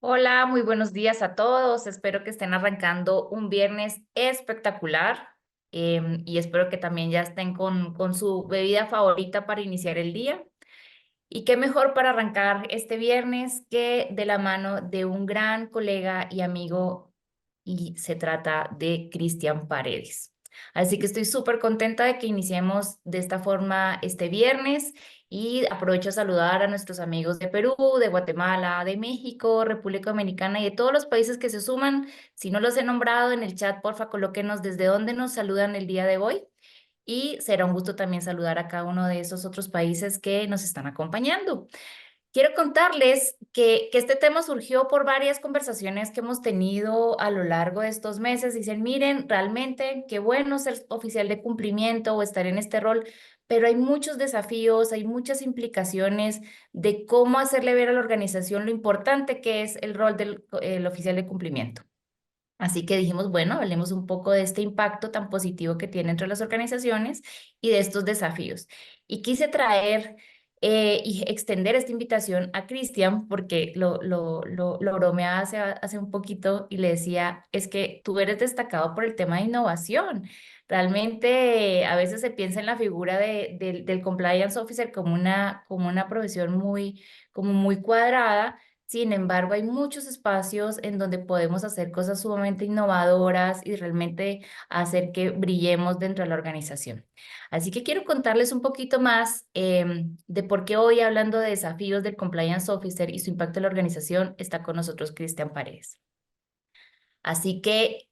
Hola, muy buenos días a todos. Espero que estén arrancando un viernes espectacular y espero que también ya estén con su bebida favorita para iniciar el día. Y qué mejor para arrancar este viernes que de la mano de un gran colega y amigo, y se trata de Cristian Paredes. Así que estoy súper contenta de que iniciemos de esta forma este viernes y aprovecho a saludar a nuestros amigos de Perú, de Guatemala, de México, República Dominicana y de todos los países que se suman. Si no los he nombrado en el chat, porfa, colóquenos desde dónde nos saludan el día de hoy. Y será un gusto también saludar a cada uno de esos otros países que nos están acompañando. Quiero contarles que este tema surgió por varias conversaciones que hemos tenido a lo largo de estos meses. Dicen, miren, realmente qué bueno ser oficial de cumplimiento o estar en este rol, pero hay muchos desafíos, hay muchas implicaciones de cómo hacerle ver a la organización lo importante que es el rol del el oficial de cumplimiento. Así que dijimos, bueno, hablemos un poco de este impacto tan positivo que tiene entre las organizaciones y de estos desafíos. Y quise traer y extender esta invitación a Cristian porque lo bromeaba hace un poquito y le decía, es que tú eres destacado por el tema de innovación. Realmente a veces se piensa en la figura del compliance officer como una profesión como muy cuadrada. Sin embargo, hay muchos espacios en donde podemos hacer cosas sumamente innovadoras y realmente hacer que brillemos dentro de la organización. Así que quiero contarles un poquito más de por qué hoy, hablando de desafíos del Compliance Officer y su impacto en la organización, está con nosotros Cristian Paredes. Así que,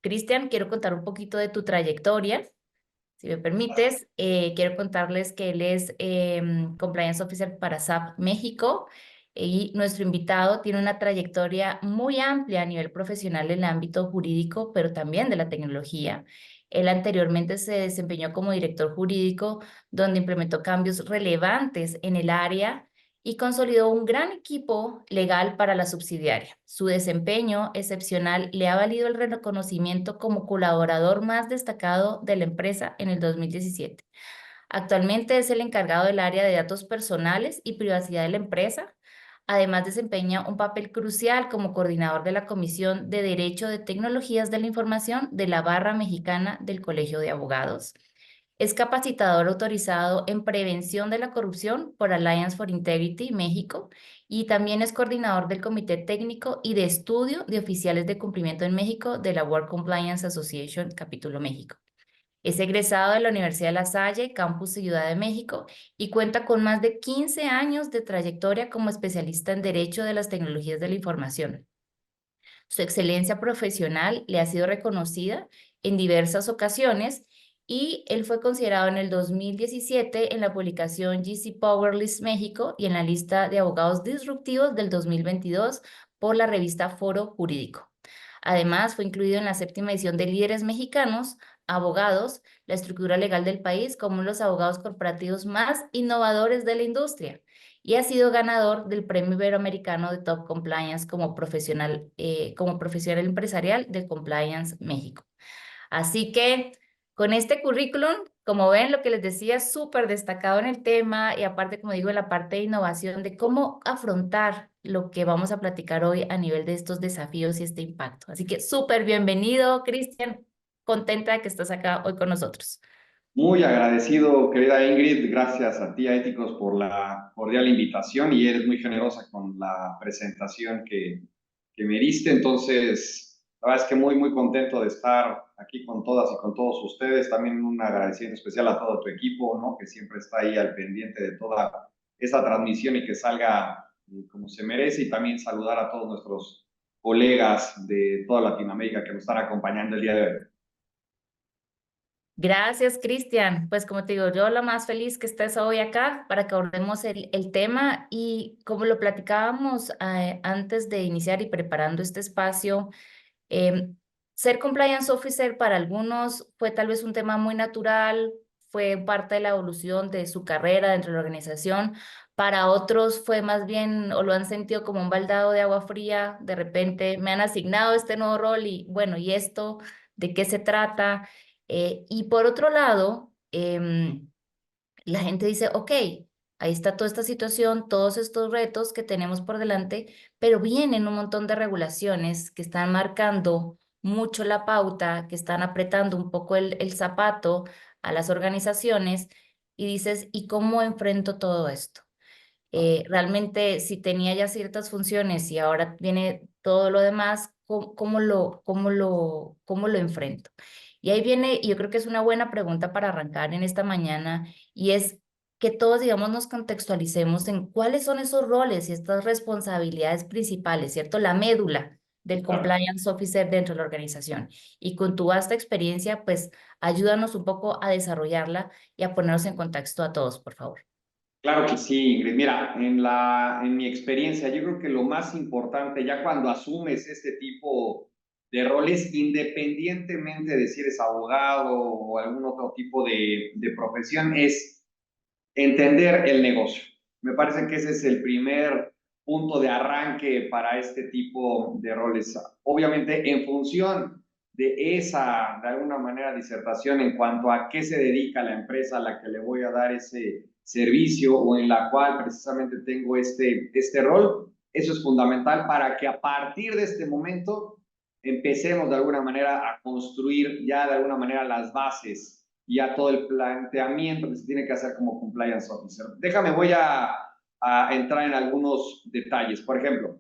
Cristian, quiero contar un poquito de tu trayectoria. Si me permites, quiero contarles que él es Compliance Officer para SAP México y nuestro invitado tiene una trayectoria muy amplia a nivel profesional en el ámbito jurídico, pero también de la tecnología. Él anteriormente se desempeñó como director jurídico, donde implementó cambios relevantes en el área y consolidó un gran equipo legal para la subsidiaria. Su desempeño excepcional le ha valido el reconocimiento como colaborador más destacado de la empresa en el 2017. Actualmente es el encargado del área de datos personales y privacidad de la empresa. Además, desempeña un papel crucial como coordinador de la Comisión de Derecho de Tecnologías de la Información de la Barra Mexicana del Colegio de Abogados. Es capacitador autorizado en prevención de la corrupción por Alliance for Integrity México y también es coordinador del Comité Técnico y de Estudio de Oficiales de Cumplimiento en México de la World Compliance Association Capítulo México. Es egresado de la Universidad de La Salle, Campus Ciudad de México, y cuenta con más de 15 años de trayectoria como especialista en Derecho de las Tecnologías de la Información. Su excelencia profesional le ha sido reconocida en diversas ocasiones y él fue considerado en el 2017 en la publicación GC Power List México y en la lista de abogados disruptivos del 2022 por la revista Foro Jurídico. Además, fue incluido en la séptima edición de Líderes Mexicanos, Abogados, la estructura legal del país como los abogados corporativos más innovadores de la industria y ha sido ganador del Premio Iberoamericano de Top Compliance como profesional empresarial de Compliance México. Así que con este currículum, como ven, lo que les decía, súper destacado en el tema y aparte, como digo, en la parte de innovación, de cómo afrontar lo que vamos a platicar hoy a nivel de estos desafíos y este impacto. Así que súper bienvenido, Cristian, contenta de que estás acá hoy con nosotros. Muy agradecido, querida Ingrid. Gracias a ti, a Éticos, por la cordial invitación y eres muy generosa con la presentación que me diste. Entonces, la verdad es que muy contento de estar aquí con todas y con todos ustedes. También un agradecimiento especial a todo tu equipo, ¿no? Que siempre está ahí al pendiente de toda esta transmisión y que salga como se merece. Y también saludar a todos nuestros colegas de toda Latinoamérica que nos están acompañando el día de hoy. Gracias, Cristian. Pues como te digo, yo la más feliz que estés hoy acá para que abordemos el tema y como lo platicábamos antes de iniciar y preparando este espacio, em, ser compliance officer para algunos fue tal vez un tema muy natural, fue parte de la evolución de su carrera dentro de la organización. Para otros fue más bien o lo han sentido como un baldado de agua fría. De repente me han asignado este nuevo rol y bueno, ¿y esto de qué se trata? Y por otro lado, la gente dice, ok, ahí está toda esta situación, todos estos retos que tenemos por delante, pero vienen un montón de regulaciones que están marcando mucho la pauta, que están apretando un poco el zapato a las organizaciones y dices, ¿y cómo enfrento todo esto? Realmente si tenía ya ciertas funciones y ahora viene todo lo demás, cómo lo enfrento? Y ahí viene, y yo creo que es una buena pregunta para arrancar en esta mañana, y es que todos, digamos, nos contextualicemos en cuáles son esos roles y estas responsabilidades principales, ¿cierto? La médula del Claro. compliance officer dentro de la organización. Y con tu vasta experiencia, pues ayúdanos un poco a desarrollarla y a ponernos en contexto a todos, por favor. Claro que sí, Ingrid. Mira, en mi experiencia, yo creo que lo más importante, ya cuando asumes este tipo de roles, independientemente de si eres abogado o algún otro tipo de profesión, es entender el negocio. Me parece que ese es el primer punto de arranque para este tipo de roles. Obviamente, en función de esa, de alguna manera, disertación en cuanto a qué se dedica la empresa a la que le voy a dar ese servicio o en la cual precisamente tengo este rol, eso es fundamental para que a partir de este momento empecemos de alguna manera a construir ya de alguna manera las bases y a todo el planteamiento que se tiene que hacer como compliance officer. Déjame, voy a entrar en algunos detalles. Por ejemplo,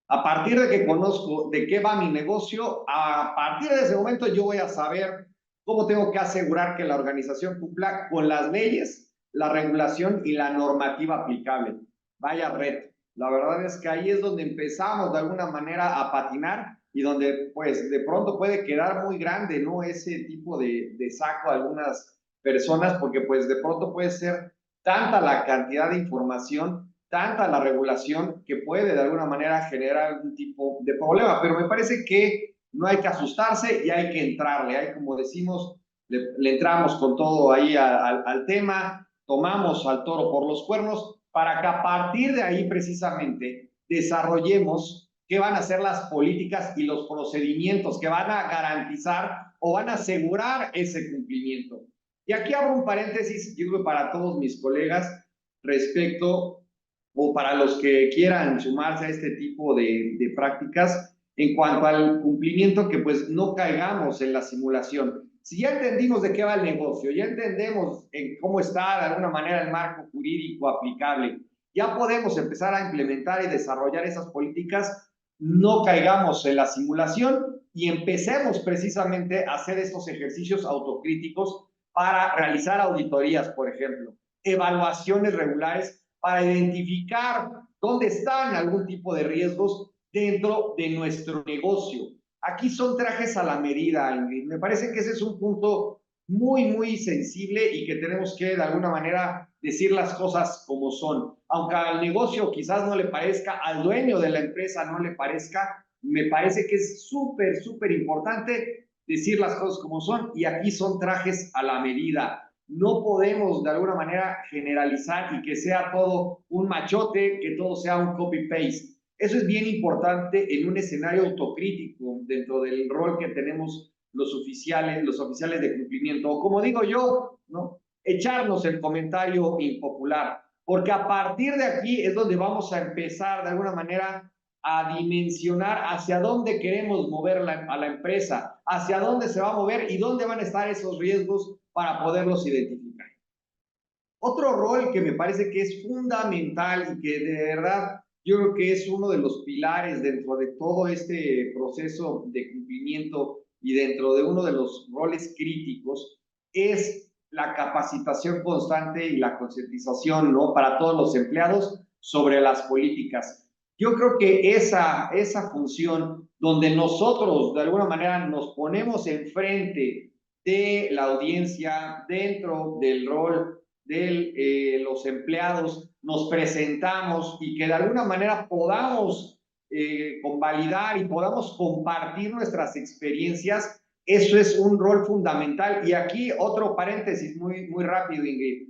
a partir de que conozco de qué va mi negocio, a partir de ese momento yo voy a saber cómo tengo que asegurar que la organización cumpla con las leyes, la regulación y la normativa aplicable. Vaya reto. La verdad es que ahí es donde empezamos de alguna manera a patinar y donde pues de pronto puede quedar muy grande, ¿no? Ese tipo de saco a algunas personas porque pues de pronto puede ser tanta la cantidad de información, tanta la regulación que puede de alguna manera generar algún tipo de problema, pero me parece que no hay que asustarse y hay que entrarle, hay como decimos, le entramos con todo ahí al tema, tomamos al toro por los cuernos para que a partir de ahí precisamente desarrollemos qué van a ser las políticas y los procedimientos que van a garantizar o van a asegurar ese cumplimiento. Y aquí abro un paréntesis, yo creo para todos mis colegas, respecto o para los que quieran sumarse a este tipo de prácticas, en cuanto al cumplimiento, que pues no caigamos en la simulación. Si ya entendimos de qué va el negocio, ya entendemos cómo está de alguna manera el marco jurídico aplicable, ya podemos empezar a implementar y desarrollar esas políticas, no caigamos en la simulación y empecemos precisamente a hacer estos ejercicios autocríticos para realizar auditorías, por ejemplo, evaluaciones regulares para identificar dónde están algún tipo de riesgos dentro de nuestro negocio. Aquí son trajes a la medida, Ingrid. Me parece que ese es un punto muy, muy sensible y que tenemos que de alguna manera decir las cosas como son. Aunque al negocio quizás no le parezca, al dueño de la empresa no le parezca, me parece que es súper, súper importante decir las cosas como son y aquí son trajes a la medida. No podemos de alguna manera generalizar y que sea todo un machote, que todo sea un copy-paste. Eso es bien importante en un escenario autocrítico dentro del rol que tenemos los oficiales de cumplimiento. O como digo yo, ¿no? Echarnos el comentario impopular, porque a partir de aquí es donde vamos a empezar de alguna manera a dimensionar hacia dónde queremos mover a la empresa, hacia dónde se va a mover y dónde van a estar esos riesgos para poderlos identificar. Otro rol que me parece que es fundamental y que de verdad yo creo que es uno de los pilares dentro de todo este proceso de cumplimiento y dentro de uno de los roles críticos es la capacitación constante y la concientización, ¿no? Para todos los empleados sobre las políticas. Yo creo que esa función donde nosotros de alguna manera nos ponemos enfrente de la audiencia dentro del rol de los empleados, nos presentamos y que de alguna manera podamos convalidar y podamos compartir nuestras experiencias, eso es un rol fundamental. Y aquí otro paréntesis muy, muy rápido, Ingrid.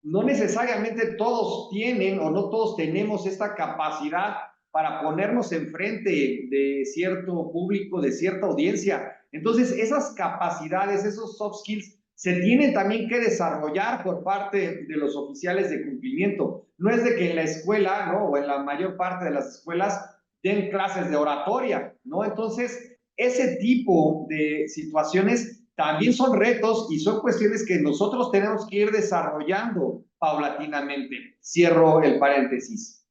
No necesariamente todos tienen o no todos tenemos esta capacidad para ponernos enfrente de cierto público, de cierta audiencia. Entonces, esas capacidades, esos soft skills se tienen también que desarrollar por parte de los oficiales de cumplimiento. No es de que en la escuela, ¿no? O en la mayor parte de las escuelas den clases de oratoria, ¿no? Entonces, ese tipo de situaciones también son retos y son cuestiones que nosotros tenemos que ir desarrollando paulatinamente. Cierro el paréntesis.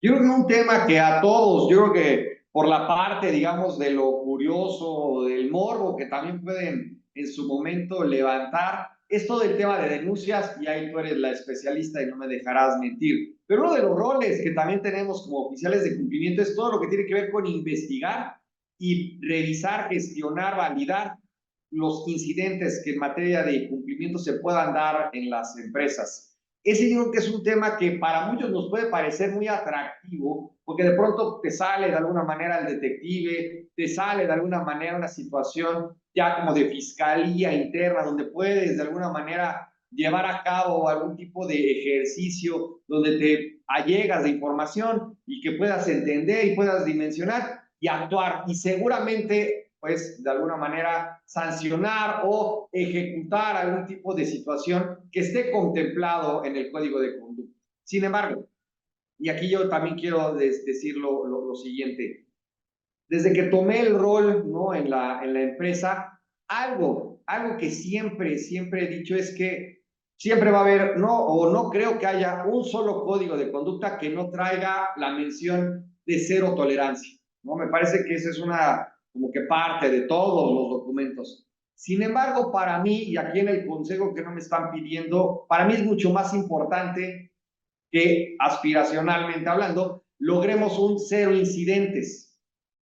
Yo creo que un tema que a todos, yo creo que por la parte, digamos, de lo curioso, del morbo, que también pueden en su momento levantar, es todo el tema de denuncias, y ahí tú eres la especialista y no me dejarás mentir. Pero uno de los roles que también tenemos como oficiales de cumplimiento es todo lo que tiene que ver con investigar y revisar, gestionar, validar los incidentes que en materia de cumplimiento se puedan dar en las empresas. Ese yo creo que es un tema que para muchos nos puede parecer muy atractivo, porque de pronto te sale de alguna manera el detective, te sale de alguna manera una situación ya como de fiscalía interna, donde puedes de alguna manera llevar a cabo algún tipo de ejercicio donde te allegas de información y que puedas entender y puedas dimensionar y actuar. Y seguramente, pues, de alguna manera sancionar o ejecutar algún tipo de situación que esté contemplado en el código de conducta. Sin embargo, y aquí yo también quiero decir lo siguiente, desde que tomé el rol, ¿no? En la empresa, algo que siempre he dicho es que siempre va a haber, no, o no creo que haya un solo código de conducta que no traiga la mención de cero tolerancia, ¿no? Me parece que esa es una, como que parte de todos los documentos. Sin embargo, para mí, y aquí en el consejo que no me están pidiendo, para mí es mucho más importante que aspiracionalmente hablando, logremos un cero incidentes.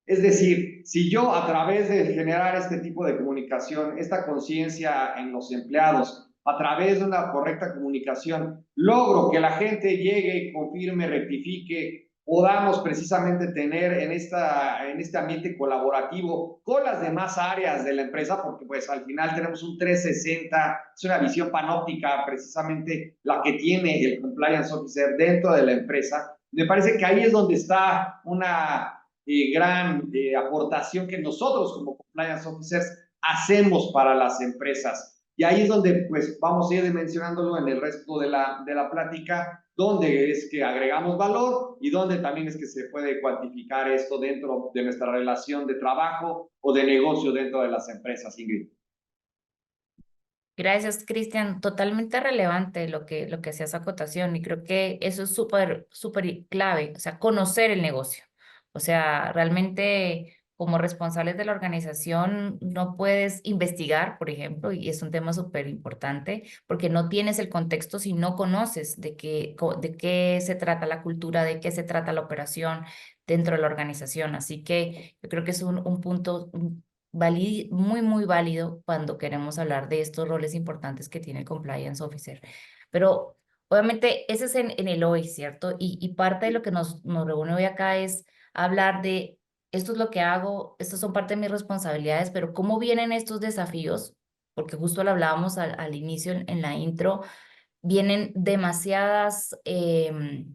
Es decir, si yo a través de generar este tipo de comunicación, esta conciencia en los empleados, a través de una correcta comunicación, logro que la gente llegue, confirme, rectifique, podamos precisamente tener en este ambiente colaborativo con las demás áreas de la empresa, porque pues al final tenemos un 360, es una visión panóptica precisamente la que tiene el compliance officer dentro de la empresa. Me parece que ahí es donde está una gran aportación que nosotros como compliance officers hacemos para las empresas. Y ahí es donde pues vamos a ir mencionándolo en el resto de la plática, donde es que agregamos valor y donde también es que se puede cuantificar esto dentro de nuestra relación de trabajo o de negocio dentro de las empresas, Ingrid. Gracias, Cristian. Totalmente relevante lo que hacías acotación y creo que eso es súper clave, o sea, conocer el negocio. O sea, realmente como responsables de la organización no puedes investigar, por ejemplo, y es un tema súper importante porque no tienes el contexto si no conoces de qué se trata la cultura, de qué se trata la operación dentro de la organización. Así que yo creo que es un punto muy válido cuando queremos hablar de estos roles importantes que tiene el compliance officer. Pero obviamente ese es en el hoy, ¿cierto? Y parte de lo que nos reúne hoy acá es hablar de esto es lo que hago, estas son parte de mis responsabilidades, pero ¿cómo vienen estos desafíos? Porque justo lo hablábamos al inicio en la intro, vienen demasiadas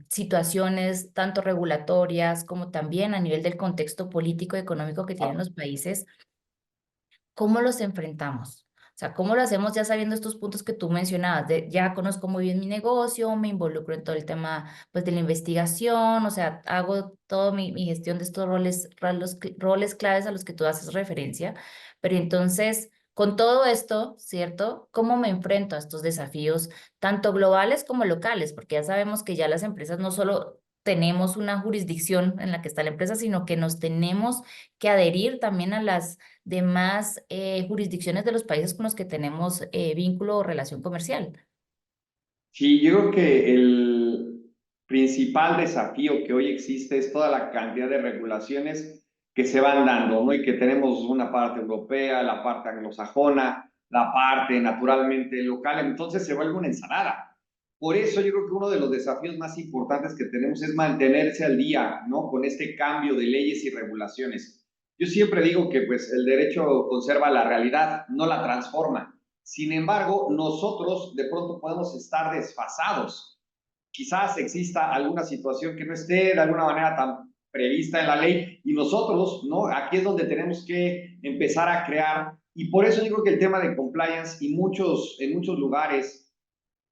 situaciones, tanto regulatorias como también a nivel del contexto político y económico que tienen los países. ¿Cómo los enfrentamos? O sea, ¿cómo lo hacemos ya sabiendo estos puntos que tú mencionabas? Ya conozco muy bien mi negocio, me involucro en todo el tema pues, de la investigación, o sea, hago toda mi gestión de estos roles claves a los que tú haces referencia. Pero entonces, con todo esto, ¿cierto? ¿Cómo me enfrento a estos desafíos, tanto globales como locales? Porque ya sabemos que ya las empresas no solo tenemos una jurisdicción en la que está la empresa, sino que nos tenemos que adherir también a las demás jurisdicciones de los países con los que tenemos vínculo o relación comercial. Sí, yo creo que el principal desafío que hoy existe es toda la cantidad de regulaciones que se van dando, ¿no? Y que tenemos una parte europea, la parte anglosajona, la parte naturalmente local, entonces se vuelve una ensalada. Por eso yo creo que uno de los desafíos más importantes que tenemos es mantenerse al día, ¿no? Con este cambio de leyes y regulaciones. Yo siempre digo que pues el derecho conserva la realidad, no la transforma. Sin embargo, nosotros de pronto podemos estar desfasados. Quizás exista alguna situación que no esté de alguna manera tan prevista en la ley y nosotros, ¿no? Aquí es donde tenemos que empezar a crear Y por eso digo que el tema de compliance en muchos lugares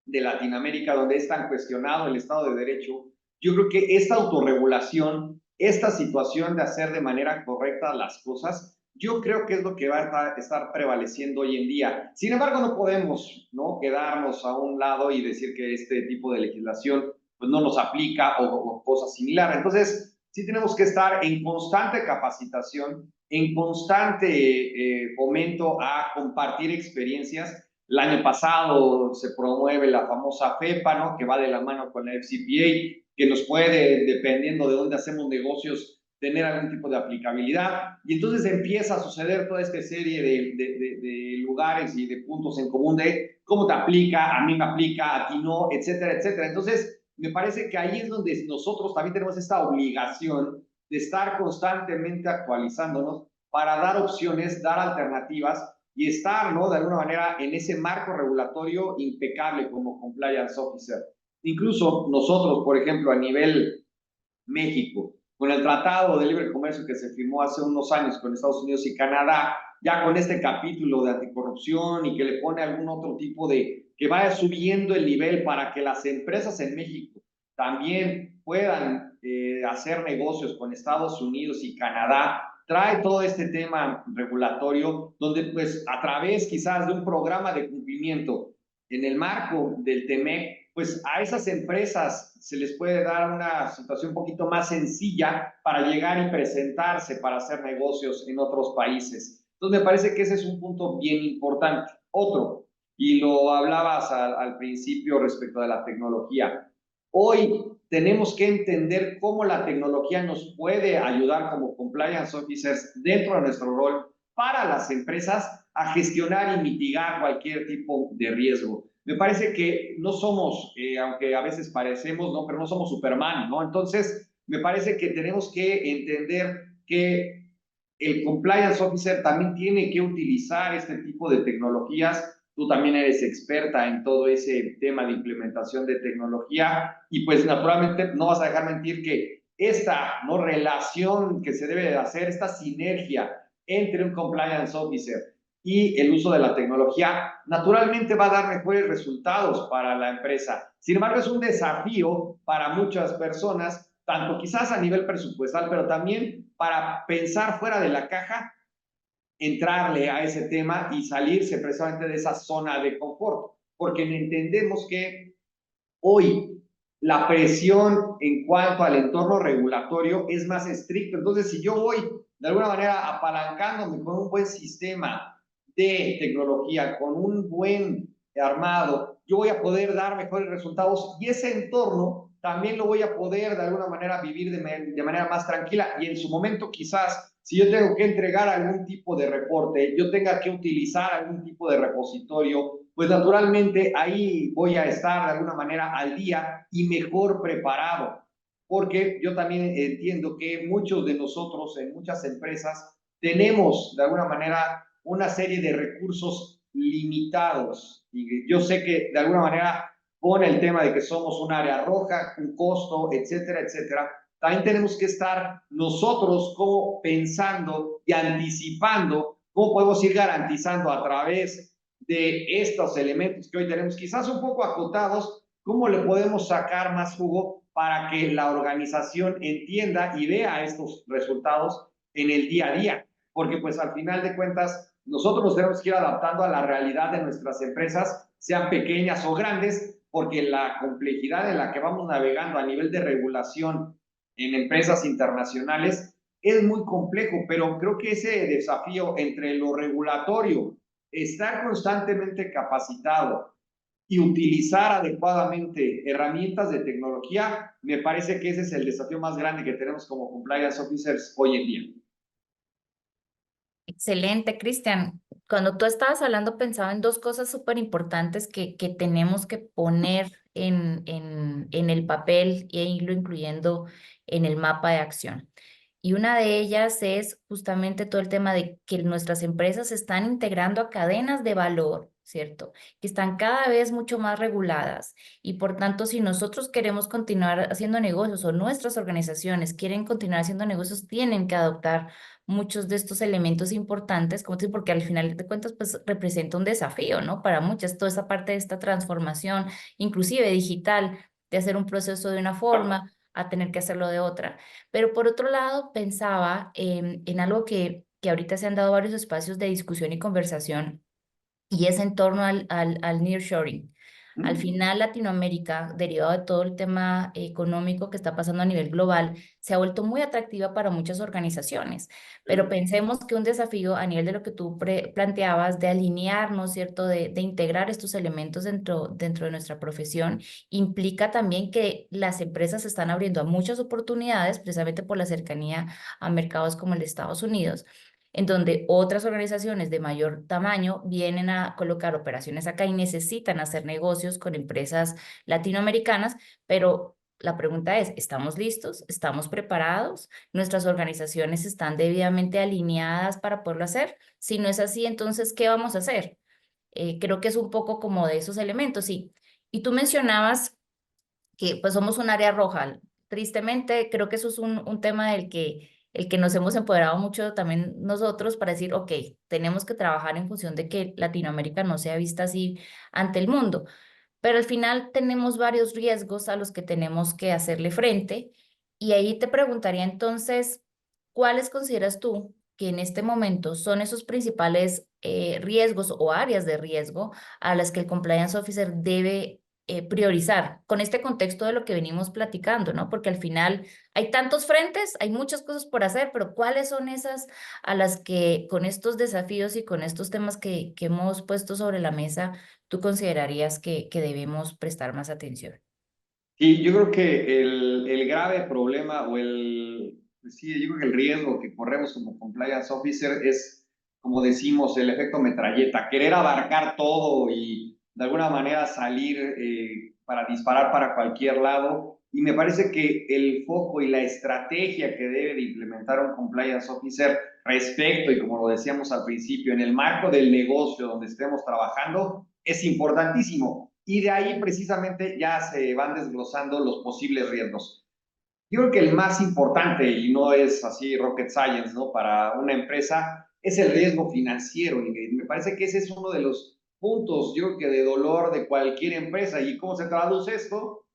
de Latinoamérica donde es tan cuestionado el Estado de Derecho, yo creo que esta autorregulación, esta situación de hacer de manera correcta las cosas, yo creo que es lo que va a estar prevaleciendo hoy en día. Sin embargo, no podemos, ¿no?, quedarnos a un lado y decir que este tipo de legislación pues, no nos aplica o cosas similares. Entonces, sí tenemos que estar en constante capacitación, en constante fomento a compartir experiencias. El año pasado se promueve la famosa FEPA, ¿no?, que va de la mano con la FCPA, que nos puede, dependiendo de dónde hacemos negocios, tener algún tipo de aplicabilidad. Y entonces empieza a suceder toda esta serie de lugares y de puntos en común de cómo te aplica, a mí me aplica, a ti no, etcétera, etcétera. Entonces, me parece que ahí es donde nosotros también tenemos esta obligación de estar constantemente actualizándonos para dar opciones, dar alternativas y estar, ¿no?, de alguna manera en ese marco regulatorio impecable como compliance officer. Incluso nosotros, por ejemplo, a nivel México, con el Tratado de Libre Comercio que se firmó hace unos años con Estados Unidos y Canadá, ya con este capítulo de anticorrupción y que le pone algún otro tipo que vaya subiendo el nivel para que las empresas en México también puedan hacer negocios con Estados Unidos y Canadá, trae todo este tema regulatorio donde pues a través quizás de un programa de cumplimiento en el marco del TEMEC, pues a esas empresas se les puede dar una situación un poquito más sencilla para llegar y presentarse para hacer negocios en otros países. Entonces me parece que ese es un punto bien importante. Otro, y lo hablabas al principio respecto de la tecnología. Hoy tenemos que entender cómo la tecnología nos puede ayudar como compliance officers dentro de nuestro rol para las empresas a gestionar y mitigar cualquier tipo de riesgo. Me parece que no somos, aunque a veces parecemos, ¿no?, pero no somos Superman, ¿no? Entonces, me parece que tenemos que entender que el compliance officer también tiene que utilizar este tipo de tecnologías. Tú también eres experta en todo ese tema de implementación de tecnología y pues naturalmente no vas a dejar mentir que esta, ¿no?, relación que se debe de hacer, esta sinergia entre un compliance officer y el uso de la tecnología, naturalmente va a dar mejores resultados para la empresa. Sin embargo, es un desafío para muchas personas, tanto quizás a nivel presupuestal, pero también para pensar fuera de la caja, entrarle a ese tema y salirse precisamente de esa zona de confort, porque entendemos que hoy la presión en cuanto al entorno regulatorio es más estricto. Entonces, si yo voy de alguna manera apalancándome con un buen sistema de tecnología, con un buen armado, yo voy a poder dar mejores resultados y ese entorno también lo voy a poder de alguna manera vivir de manera más tranquila y en su momento quizás si yo tengo que entregar algún tipo de reporte, yo tenga que utilizar algún tipo de repositorio, pues naturalmente ahí voy a estar de alguna manera al día y mejor preparado. Porque yo también entiendo que muchos de nosotros en muchas empresas tenemos de alguna manera una serie de recursos limitados. Y yo sé que de alguna manera pone el tema de que somos un área roja, un costo, etcétera, etcétera. También tenemos que estar nosotros como pensando y anticipando cómo podemos ir garantizando a través de estos elementos que hoy tenemos, quizás un poco acotados, cómo le podemos sacar más jugo para que la organización entienda y vea estos resultados en el día a día. Porque pues al final de cuentas, nosotros nos tenemos que ir adaptando a la realidad de nuestras empresas, sean pequeñas o grandes, porque la complejidad en la que vamos navegando a nivel de regulación en empresas internacionales es muy complejo, pero creo que ese desafío entre lo regulatorio, estar constantemente capacitado y utilizar adecuadamente herramientas de tecnología, me parece que ese es el desafío más grande que tenemos como compliance officers hoy en día. Excelente, Cristian. Cuando tú estabas hablando, pensaba en dos cosas súper importantes que tenemos que poner en el papel e irlo incluyendo en el mapa de acción. Y una de ellas es justamente todo el tema de que nuestras empresas se están integrando a cadenas de valor, ¿cierto? Que están cada vez mucho más reguladas y por tanto, si nosotros queremos continuar haciendo negocios o nuestras organizaciones quieren continuar haciendo negocios, tienen que adoptar muchos de estos elementos importantes, como te digo, porque al final de cuentas, pues representa un desafío, ¿no? Para muchas, toda esa parte de esta transformación, inclusive digital, de hacer un proceso de una forma a tener que hacerlo de otra. Pero por otro lado, pensaba en algo que ahorita se han dado varios espacios de discusión y conversación y es en torno al nearshoring. Al ¿Mm? final, Latinoamérica, derivado de todo el tema económico que está pasando a nivel global, se ha vuelto muy atractiva para muchas organizaciones. Pero Sí. pensemos que un desafío a nivel de lo que tú planteabas, de alinearnos, ¿cierto? De integrar estos elementos dentro de nuestra profesión, implica también que las empresas se están abriendo a muchas oportunidades, precisamente por la cercanía a mercados como el de Estados Unidos en donde otras organizaciones de mayor tamaño vienen a colocar operaciones acá y necesitan hacer negocios con empresas latinoamericanas, pero la pregunta es, ¿estamos listos? ¿Estamos preparados? ¿Nuestras organizaciones están debidamente alineadas para poderlo hacer? Si no es así, entonces, ¿qué vamos a hacer? Creo que es un poco como de esos elementos, sí. Y tú mencionabas que pues somos un área roja. Tristemente, creo que eso es un tema del que el que nos hemos empoderado mucho también nosotros para decir, ok, tenemos que trabajar en función de que Latinoamérica no sea vista así ante el mundo. Pero al final tenemos varios riesgos a los que tenemos que hacerle frente. Y ahí te preguntaría entonces, ¿cuáles consideras tú que en este momento son esos principales riesgos o áreas de riesgo a las que el compliance officer debe priorizar con este contexto de lo que venimos platicando, ¿no? Porque al final hay tantos frentes, hay muchas cosas por hacer, pero ¿cuáles son esas a las que con estos desafíos y con estos temas que hemos puesto sobre la mesa, tú considerarías que debemos prestar más atención? Y yo creo que el grave problema o pues sí, yo creo que el riesgo que corremos como compliance officer es, como decimos, el efecto metralleta, querer abarcar todo y de alguna manera salir para disparar para cualquier lado. Y me parece que el foco y la estrategia que debe de implementar un compliance officer respecto, y como lo decíamos al principio, en el marco del negocio donde estemos trabajando, es importantísimo y de ahí precisamente ya se van desglosando los posibles riesgos. Yo creo que el más importante, y no es así rocket science, ¿no? Para una empresa, es el riesgo financiero, Ingrid. Me parece que ese es uno de los puntos, yo creo que de dolor de cualquier empresa. ¿Y cómo se traduce esto?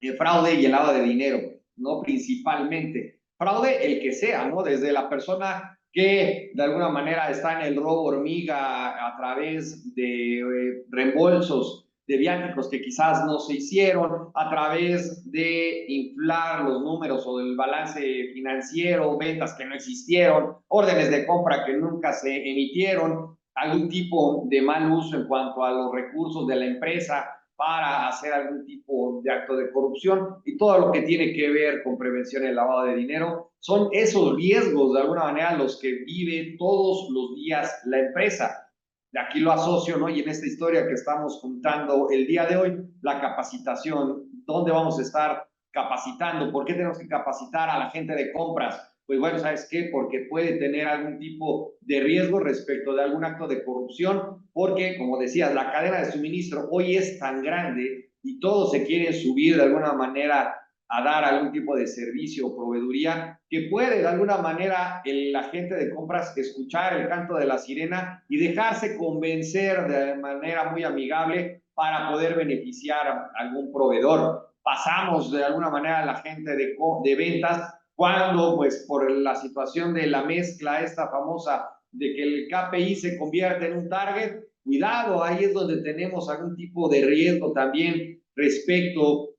El fraude y el lavado de dinero, ¿no? Principalmente. Fraude, el que sea, ¿no? Desde la persona que de alguna manera está en el robo hormiga a través de reembolsos de viáticos que quizás no se hicieron, a través de inflar los números o del balance financiero, ventas que no existieron, órdenes de compra que nunca se emitieron, algún tipo de mal uso en cuanto a los recursos de la empresa, para hacer algún tipo de acto de corrupción y todo lo que tiene que ver con prevención del lavado de dinero. Son esos riesgos, de alguna manera, los que vive todos los días la empresa. De aquí lo asocio, ¿no? Y en esta historia que estamos contando el día de hoy, la capacitación, ¿dónde vamos a estar capacitando? ¿Por qué tenemos que capacitar a la gente de compras? Pues bueno, ¿sabes qué? Porque puede tener algún tipo de riesgo respecto de algún acto de corrupción, porque, como decías, la cadena de suministro hoy es tan grande y todos se quieren subir de alguna manera a dar algún tipo de servicio o proveeduría, que puede de alguna manera el agente de compras escuchar el canto de la sirena y dejarse convencer de manera muy amigable para poder beneficiar a algún proveedor. Pasamos de alguna manera a la gente de ventas cuando, pues, por la situación de la mezcla esta famosa de que el KPI se convierte en un target, cuidado, ahí es donde tenemos algún tipo de riesgo también respecto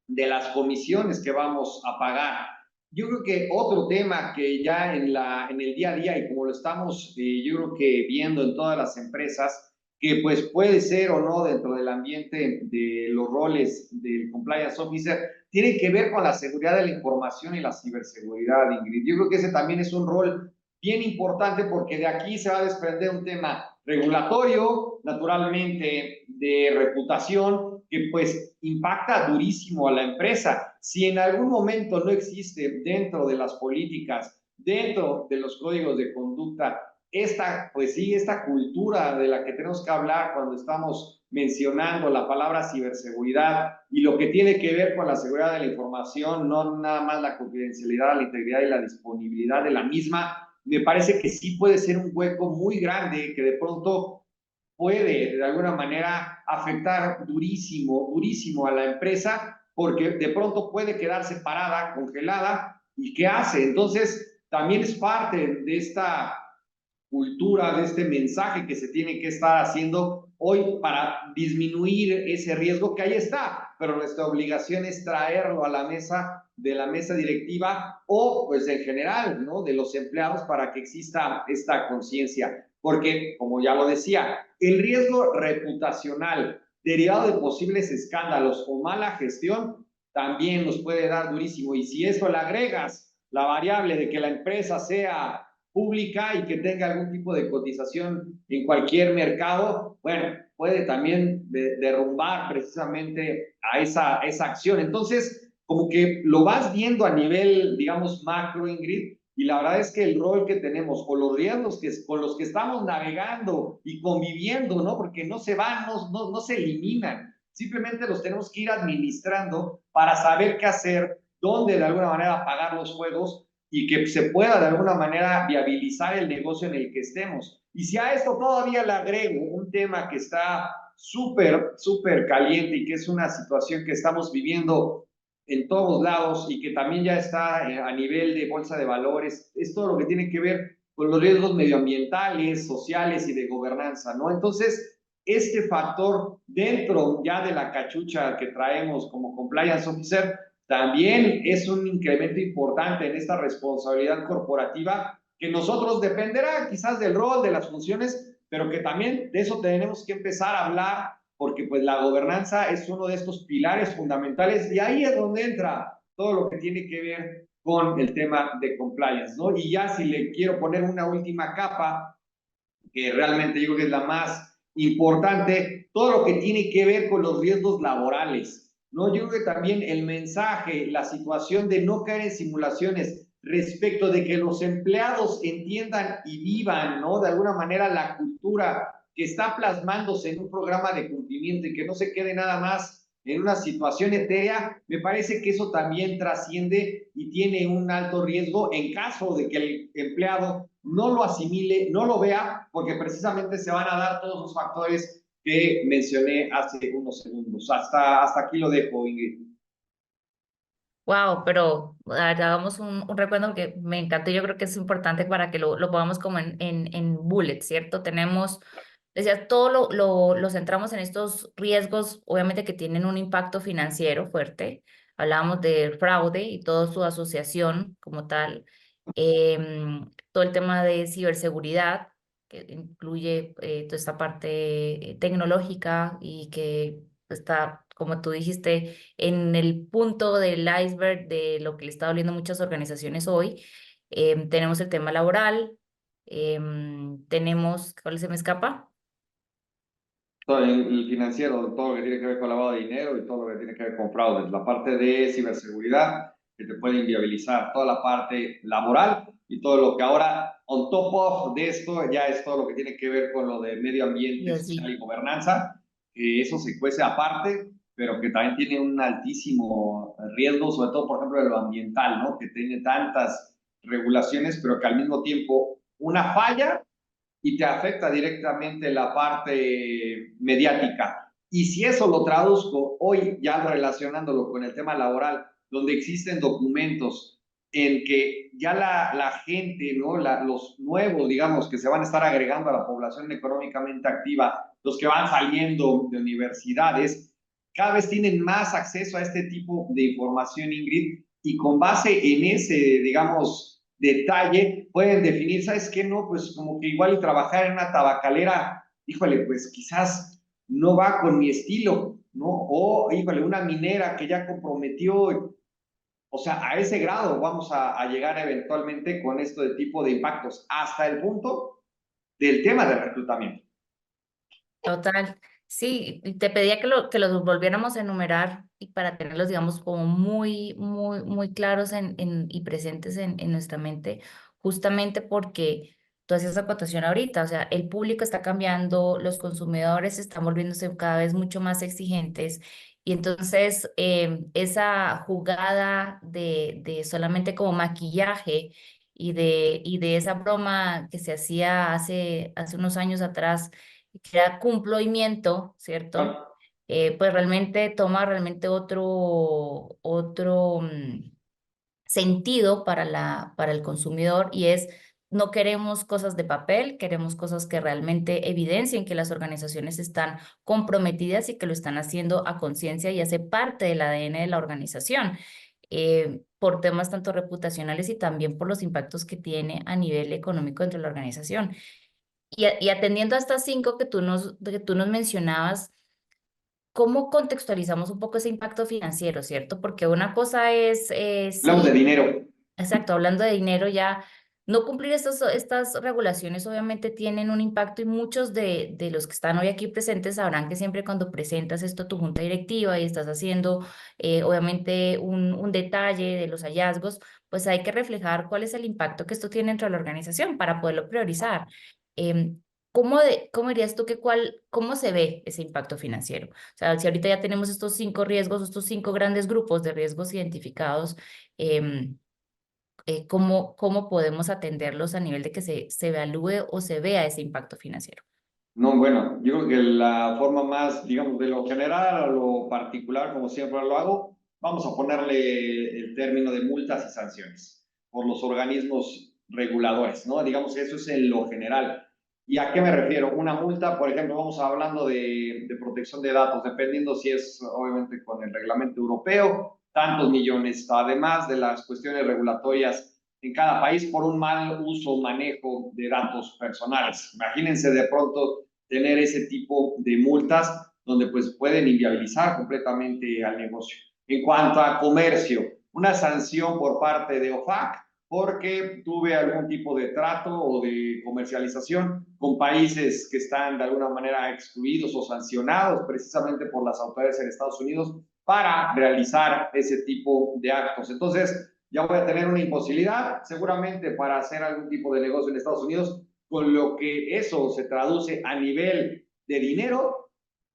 de las comisiones que vamos a pagar. Yo creo que otro tema que ya en el día a día y como lo estamos, yo creo que viendo en todas las empresas, que pues puede ser o no dentro del ambiente de los roles del compliance officer, tiene que ver con la seguridad de la información y la ciberseguridad, Ingrid. Yo creo que ese también es un rol bien importante porque de aquí se va a desprender un tema regulatorio, naturalmente de reputación, que pues impacta durísimo a la empresa. Si en algún momento no existe dentro de las políticas, dentro de los códigos de conducta, pues sí, esta cultura de la que tenemos que hablar cuando estamos mencionando la palabra ciberseguridad y lo que tiene que ver con la seguridad de la información, no nada más la confidencialidad, la integridad y la disponibilidad de la misma, me parece que sí puede ser un hueco muy grande que de pronto puede de alguna manera afectar durísimo, durísimo a la empresa porque de pronto puede quedarse parada, congelada. ¿Y qué hace? Entonces, también es parte de esta cultura, de este mensaje que se tiene que estar haciendo hoy para disminuir ese riesgo que ahí está, pero nuestra obligación es traerlo a la mesa de la mesa directiva o pues en general, ¿no? De los empleados para que exista esta conciencia. Porque, como ya lo decía, el riesgo reputacional derivado de posibles escándalos o mala gestión también nos puede dar durísimo. Y si eso le agregas la variable de que la empresa sea pública y que tenga algún tipo de cotización en cualquier mercado, bueno, puede también derrumbar precisamente a esa acción. Entonces, como que lo vas viendo a nivel, digamos, macro, Ingrid, y la verdad es que el rol que tenemos o los riesgos con los que estamos navegando y conviviendo, ¿no? Porque no se van, no se eliminan, simplemente los tenemos que ir administrando para saber qué hacer, dónde de alguna manera apagar los fuegos y que se pueda de alguna manera viabilizar el negocio en el que estemos. Y si a esto todavía le agrego un tema que está súper, súper caliente y que es una situación que estamos viviendo en todos lados y que también ya está a nivel de bolsa de valores, es todo lo que tiene que ver con los riesgos medioambientales, sociales y de gobernanza, ¿no? Entonces, este factor dentro ya de la cachucha que traemos como compliance officer también es un incremento importante en esta responsabilidad corporativa que nosotros dependerá quizás del rol, de las funciones, pero que también de eso tenemos que empezar a hablar porque pues la gobernanza es uno de estos pilares fundamentales y ahí es donde entra todo lo que tiene que ver con el tema de compliance, ¿no? Y ya si le quiero poner una última capa, que realmente yo creo que es la más importante, todo lo que tiene que ver con los riesgos laborales, ¿no? Yo creo que también el mensaje, la situación de no caer en simulaciones respecto de que los empleados entiendan y vivan, ¿no? De alguna manera la cultura que está plasmándose en un programa de cumplimiento y que no se quede nada más en una situación etérea, me parece que eso también trasciende y tiene un alto riesgo en caso de que el empleado no lo asimile, no lo vea, porque precisamente se van a dar todos los factores que mencioné hace unos segundos. Hasta aquí lo dejo, Ingrid. Wow, pero hagamos un recuerdo que me encantó y yo creo que es importante para que lo pongamos como en bullet, ¿cierto? Tenemos, decía, todo lo centramos en estos riesgos, obviamente que tienen un impacto financiero fuerte. Hablábamos de fraude y toda su asociación como tal. Todo el tema de ciberseguridad, que incluye toda esta parte tecnológica y que está, como tú dijiste, en el punto del iceberg de lo que le está doliendo a muchas organizaciones hoy. Tenemos el tema laboral, tenemos, ¿cuál se me escapa? Todo el financiero, todo lo que tiene que ver con lavado de dinero y todo lo que tiene que ver con fraudes, la parte de ciberseguridad que te puede inviabilizar, toda la parte laboral y todo lo que ahora, on top of de esto, ya es todo lo que tiene que ver con lo de medio ambiente, social ESG. y gobernanza, que eso se cuece aparte, pero que también tiene un altísimo riesgo, sobre todo, por ejemplo, de lo ambiental, ¿no? Que tiene tantas regulaciones, pero que al mismo tiempo una falla y te afecta directamente la parte mediática. Y si eso lo traduzco hoy, ya relacionándolo con el tema laboral, donde existen documentos en que ya la gente, ¿no? Los nuevos, digamos, que se van a estar agregando a la población económicamente activa, los que van saliendo de universidades, cada vez tienen más acceso a este tipo de información, Ingrid, y con base en ese, digamos, detalle, pueden definir, ¿sabes qué? No, pues como que igual y trabajar en una tabacalera, híjole, pues quizás no va con mi estilo, ¿no? O, híjole, una minera que ya comprometió, o sea, a ese grado vamos a llegar eventualmente con esto de tipo de impactos, hasta el punto del tema de reclutamiento. Total. Sí, y te pedía que los volviéramos a enumerar y para tenerlos, digamos, como muy claros y presentes en nuestra mente, justamente porque tú hacías acotación ahorita, o sea, el público está cambiando, los consumidores están volviéndose cada vez mucho más exigentes y entonces esa jugada de solamente como maquillaje y de esa broma que se hacía hace unos años atrás, que era cumplimiento, ¿cierto? Claro. Pues realmente toma realmente otro sentido para para el consumidor y es, no queremos cosas de papel, queremos cosas que realmente evidencien que las organizaciones están comprometidas y que lo están haciendo a conciencia y hace parte del ADN de la organización. Por temas tanto reputacionales y también por los impactos que tiene a nivel económico dentro de la organización. Y atendiendo a estas cinco que tú nos mencionabas, ¿cómo contextualizamos un poco ese impacto financiero, cierto? Porque una cosa es, Hablamos de sí, dinero. exacto, hablando de dinero ya, no cumplir estas regulaciones obviamente tienen un impacto y muchos de los que están hoy aquí presentes sabrán que siempre cuando presentas esto a tu junta directiva y estás haciendo obviamente un detalle de los hallazgos, pues hay que reflejar cuál es el impacto que esto tiene dentro de la organización para poderlo priorizar. ¿Cómo dirías tú cómo se ve ese impacto financiero? O sea, si ahorita ya tenemos estos cinco riesgos, estos cinco grandes grupos de riesgos identificados, em, cómo podemos atenderlos a nivel de que se evalúe o se vea ese impacto financiero. No, bueno, yo creo que la forma más, digamos, de lo general a lo particular, como siempre lo hago, vamos a ponerle el término de multas y sanciones por los organismos reguladores, ¿no? Digamos que eso es en lo general. ¿Y a qué me refiero? Una multa, por ejemplo, vamos hablando de protección de datos, dependiendo si es obviamente con el reglamento europeo, tantos millones, además de las cuestiones regulatorias en cada país por un mal uso o manejo de datos personales. Imagínense de pronto tener ese tipo de multas donde pues pueden inviabilizar completamente al negocio. En cuanto a comercio, una sanción por parte de OFAC porque tuve algún tipo de trato o de comercialización con países que están de alguna manera excluidos o sancionados precisamente por las autoridades en Estados Unidos para realizar ese tipo de actos. Entonces, ya voy a tener una imposibilidad seguramente para hacer algún tipo de negocio en Estados Unidos, con lo que eso se traduce a nivel de dinero,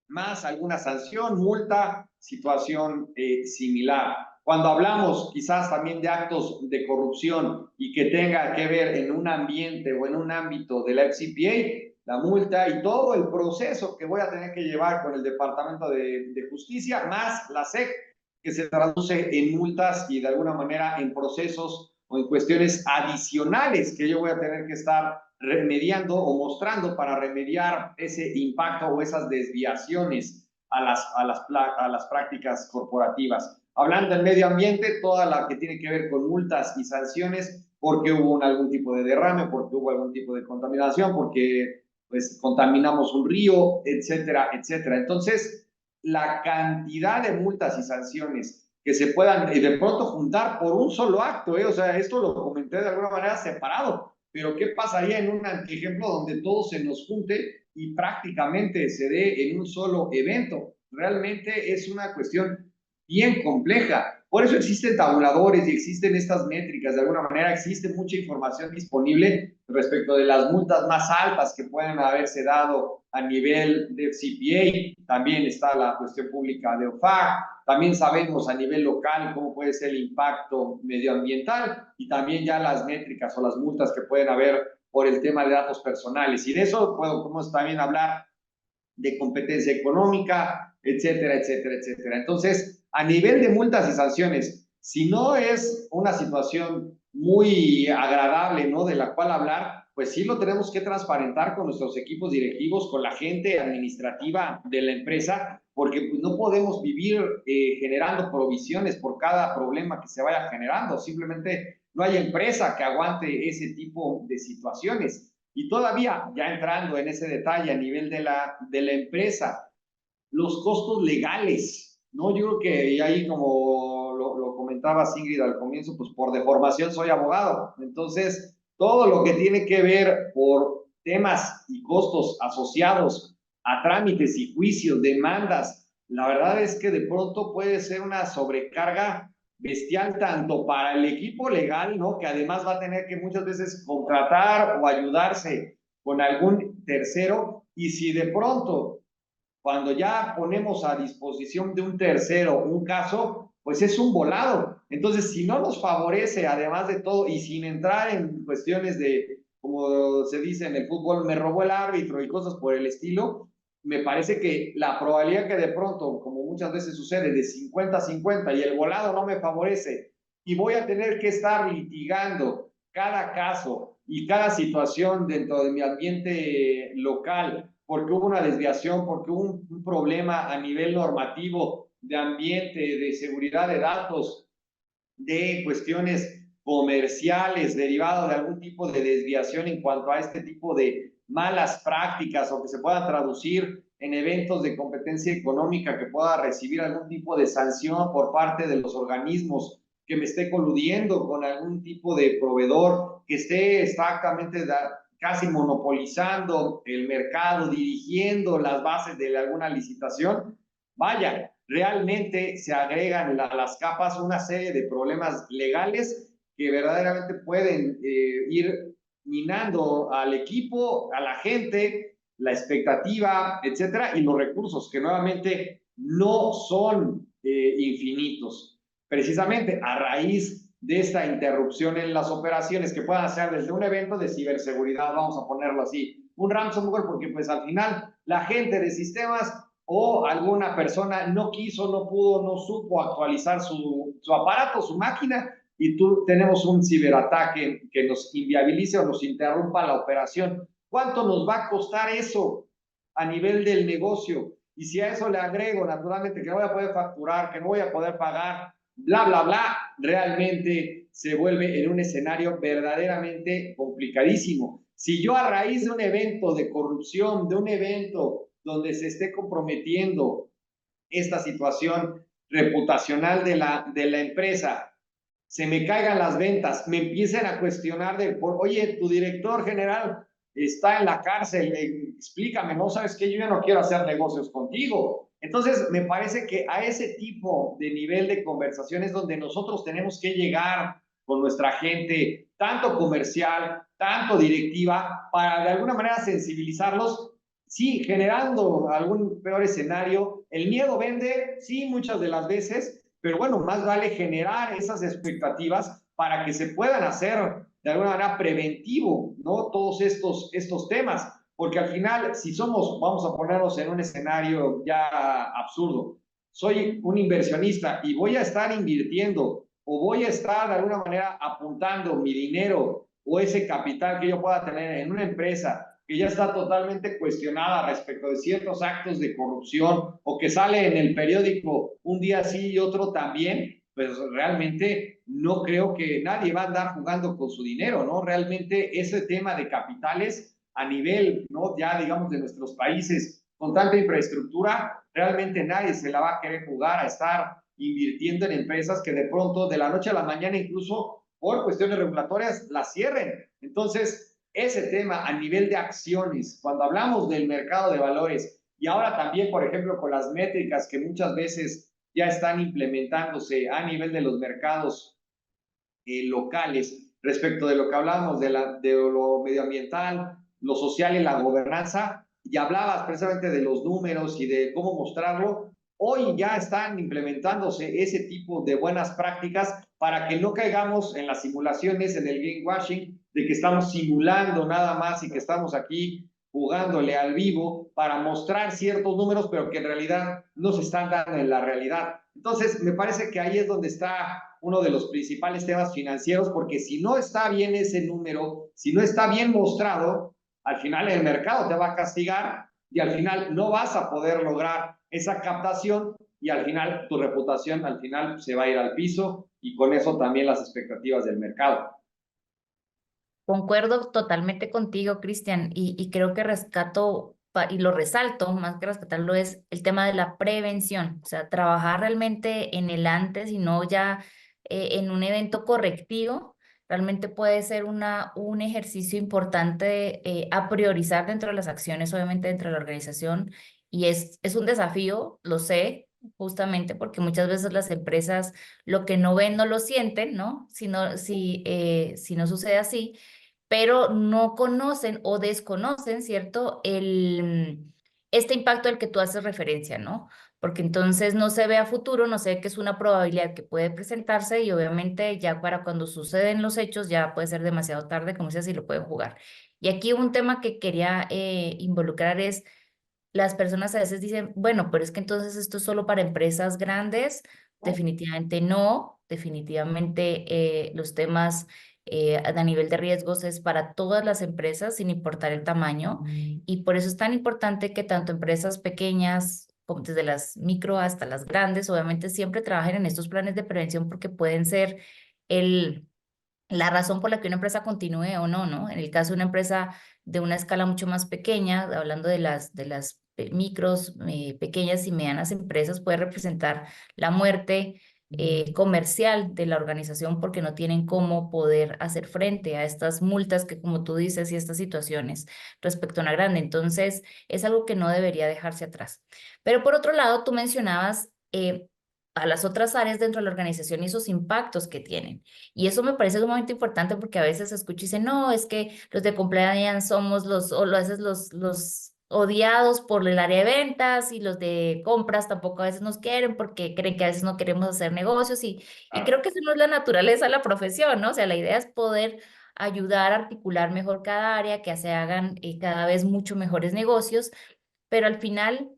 más alguna sanción, multa, situación similar. Cuando hablamos quizás también de actos de corrupción y que tenga que ver en un ambiente o en un ámbito de la FCPA, la multa y todo el proceso que voy a tener que llevar con el Departamento de Justicia, más la SEC, que se traduce en multas y de alguna manera en procesos o en cuestiones adicionales que yo voy a tener que estar remediando o mostrando para remediar ese impacto o esas desviaciones a las prácticas corporativas. Hablando del medio ambiente, toda la que tiene que ver con multas y sanciones porque hubo algún tipo de derrame, porque hubo algún tipo de contaminación, porque pues contaminamos un río, etcétera, etcétera. Entonces, la cantidad de multas y sanciones que se puedan de pronto juntar por un solo acto, o sea, esto lo comenté de alguna manera separado, pero ¿qué pasaría en un ejemplo donde todo se nos junte y prácticamente se dé en un solo evento? Realmente es una cuestión bien compleja. Por eso existen tabuladores y existen estas métricas. De alguna manera existe mucha información disponible respecto de las multas más altas que pueden haberse dado a nivel de CPA. También está la cuestión pública de OFAC. También sabemos a nivel local cómo puede ser el impacto medioambiental y también ya las métricas o las multas que pueden haber por el tema de datos personales. Y de eso podemos también hablar de competencia económica, etcétera, etcétera, etcétera. Entonces, a nivel de multas y sanciones, si no es una situación muy agradable, ¿no? De la cual hablar, pues sí lo tenemos que transparentar con nuestros equipos directivos, con la gente administrativa de la empresa, porque pues, no podemos vivir generando provisiones por cada problema que se vaya generando. Simplemente no hay empresa que aguante ese tipo de situaciones. Y todavía, ya entrando en ese detalle a nivel de la empresa, los costos legales, ¿no? Yo creo que ahí, como lo comentaba Ingrid al comienzo, pues por deformación soy abogado. Entonces, todo lo que tiene que ver por temas y costos asociados a trámites y juicios, demandas, la verdad es que de pronto puede ser una sobrecarga bestial tanto para el equipo legal, ¿no? Que además va a tener que muchas veces contratar o ayudarse con algún tercero. Y si de pronto, cuando ya ponemos a disposición de un tercero un caso, pues es un volado. Entonces, si no nos favorece, además de todo, y sin entrar en cuestiones de, como se dice en el fútbol, me robó el árbitro y cosas por el estilo, me parece que la probabilidad que de pronto, como muchas veces sucede, de 50-50 y el volado no me favorece y voy a tener que estar litigando cada caso y cada situación dentro de mi ambiente local porque hubo una desviación, porque hubo un problema a nivel normativo de ambiente, de seguridad de datos, de cuestiones comerciales derivado de algún tipo de desviación en cuanto a este tipo de malas prácticas o que se puedan traducir en eventos de competencia económica que pueda recibir algún tipo de sanción por parte de los organismos que me esté coludiendo con algún tipo de proveedor que esté exactamente casi monopolizando el mercado, dirigiendo las bases de alguna licitación, vaya, realmente se agregan a las capas una serie de problemas legales que verdaderamente pueden ir minando al equipo, a la gente, la expectativa, etcétera, y los recursos que nuevamente no son infinitos. Precisamente a raíz de esta interrupción en las operaciones que puedan hacer desde un evento de ciberseguridad, vamos a ponerlo así, un ransomware, porque pues al final la gente de sistemas o alguna persona no quiso, no pudo, no supo actualizar su aparato, su máquina, y tú tenemos un ciberataque que nos inviabilice o nos interrumpa la operación. ¿Cuánto nos va a costar eso a nivel del negocio? Y si a eso le agrego, naturalmente, que no voy a poder facturar, que no voy a poder pagar, bla, bla, bla, realmente se vuelve en un escenario verdaderamente complicadísimo. Si yo a raíz de un evento de corrupción, de un evento donde se esté comprometiendo esta situación reputacional de la empresa, se me caigan las ventas, me empiecen a cuestionar de, oye, tu director general está en la cárcel, explícame, no sabes que yo ya no quiero hacer negocios contigo. Entonces, me parece que a ese tipo de nivel de conversaciones donde nosotros tenemos que llegar con nuestra gente, tanto comercial, tanto directiva, para de alguna manera sensibilizarlos, sí, generando algún peor escenario. El miedo vende, sí, muchas de las veces, pero bueno, más vale generar esas expectativas para que se puedan hacer de alguna manera preventivo, ¿no? Todos estos temas, porque al final, si somos, vamos a ponernos en un escenario ya absurdo, soy un inversionista y voy a estar invirtiendo o voy a estar de alguna manera apuntando mi dinero o ese capital que yo pueda tener en una empresa que ya está totalmente cuestionada respecto de ciertos actos de corrupción o que sale en el periódico un día sí y otro también, pues realmente no creo que nadie va a andar jugando con su dinero, ¿no? Realmente ese tema de capitales a nivel, ¿no? Ya digamos de nuestros países con tanta infraestructura, realmente nadie se la va a querer jugar a estar invirtiendo en empresas que de pronto de la noche a la mañana incluso por cuestiones regulatorias las cierren. Entonces, ese tema a nivel de acciones, cuando hablamos del mercado de valores y ahora también, por ejemplo, con las métricas que muchas veces ya están implementándose a nivel de los mercados locales respecto de lo que hablábamos de lo medioambiental, lo social y la gobernanza, y hablabas precisamente de los números y de cómo mostrarlo. Hoy ya están implementándose ese tipo de buenas prácticas para que no caigamos en las simulaciones, en el greenwashing, de que estamos simulando nada más y que estamos aquí jugándole al vivo para mostrar ciertos números, pero que en realidad no se están dando en la realidad. Entonces, me parece que ahí es donde está uno de los principales temas financieros, porque si no está bien ese número, si no está bien mostrado, al final el mercado te va a castigar y al final no vas a poder lograr esa captación y al final tu reputación al final se va a ir al piso y con eso también las expectativas del mercado. Concuerdo totalmente contigo, Cristian, y creo que rescato y lo resalto, más que rescatarlo, es el tema de la prevención, o sea, trabajar realmente en el antes y no ya en un evento correctivo, realmente puede ser un ejercicio importante a priorizar dentro de las acciones, obviamente dentro de la organización, y es un desafío, lo sé, justamente porque muchas veces las empresas lo que no ven no lo sienten, ¿no? Si no sucede así, pero no conocen o desconocen, ¿cierto? Este impacto al que tú haces referencia, ¿no? Porque entonces no se ve a futuro, no se ve que es una probabilidad que puede presentarse y obviamente ya para cuando suceden los hechos ya puede ser demasiado tarde, como dices, y lo pueden jugar. Y aquí un tema que quería involucrar es las personas a veces dicen, bueno, pero es que entonces esto es solo para empresas grandes. Definitivamente no, definitivamente los temas a nivel de riesgos es para todas las empresas sin importar el tamaño y por eso es tan importante que tanto empresas pequeñas como desde las micro hasta las grandes, obviamente siempre trabajen en estos planes de prevención porque pueden ser el la razón por la que una empresa continúe o no, ¿no? En el caso de una empresa de una escala mucho más pequeña, hablando de las micros, pequeñas y medianas empresas, puede representar la muerte comercial de la organización porque no tienen cómo poder hacer frente a estas multas que, como tú dices, y estas situaciones respecto a una grande. Entonces, es algo que no debería dejarse atrás. Pero por otro lado, tú mencionabas a las otras áreas dentro de la organización y esos impactos que tienen. Y eso me parece sumamente importante porque a veces escucho y dicen, no, es que los de compliance somos o lo haces los odiados por el área de ventas y los de compras tampoco a veces nos quieren porque creen que a veces no queremos hacer negocios y Claro. creo que eso no es la naturaleza de la profesión, ¿no? O sea, la idea es poder ayudar a articular mejor cada área, que se hagan cada vez mucho mejores negocios, pero al final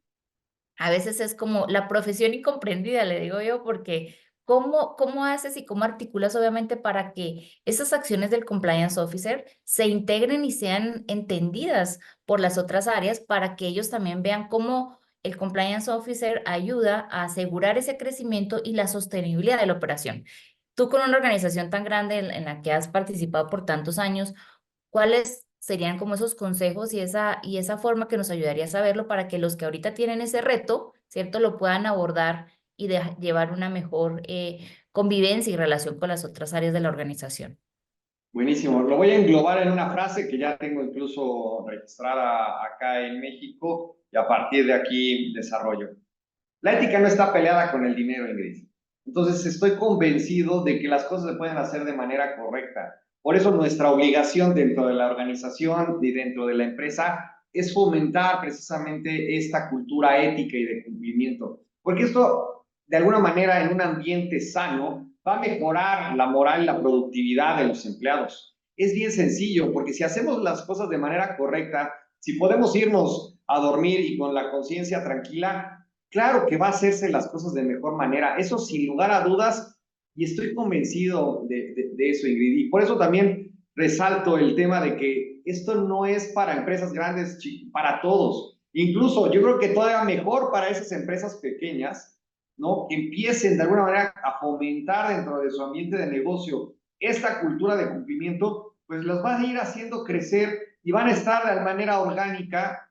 a veces es como la profesión incomprendida, le digo yo, porque ¿cómo haces y cómo articulas obviamente para que esas acciones del compliance officer se integren y sean entendidas por las otras áreas para que ellos también vean cómo el compliance officer ayuda a asegurar ese crecimiento y la sostenibilidad de la operación? Tú con una organización tan grande en la que has participado por tantos años, ¿cuáles serían como esos consejos y esa forma que nos ayudaría a saberlo para que los que ahorita tienen ese reto, ¿cierto?, lo puedan abordar y llevar una mejor convivencia y relación con las otras áreas de la organización? Buenísimo. Lo voy a englobar en una frase que ya tengo incluso registrada acá en México y a partir de aquí desarrollo. La ética no está peleada con el dinero, Ingrid. Entonces, estoy convencido de que las cosas se pueden hacer de manera correcta. Por eso nuestra obligación dentro de la organización y dentro de la empresa es fomentar precisamente esta cultura ética y de cumplimiento. Porque esto, de alguna manera, en un ambiente sano, va a mejorar la moral y la productividad de los empleados. Es bien sencillo, porque si hacemos las cosas de manera correcta, si podemos irnos a dormir y con la conciencia tranquila, claro que va a hacerse las cosas de mejor manera, eso sin lugar a dudas, y estoy convencido de eso, Ingrid. Y por eso también resalto el tema de que esto no es para empresas grandes, para todos. Incluso yo creo que todavía mejor para esas empresas pequeñas, ¿no? Que empiecen de alguna manera a fomentar dentro de su ambiente de negocio esta cultura de cumplimiento, pues los va a ir haciendo crecer y van a estar de manera orgánica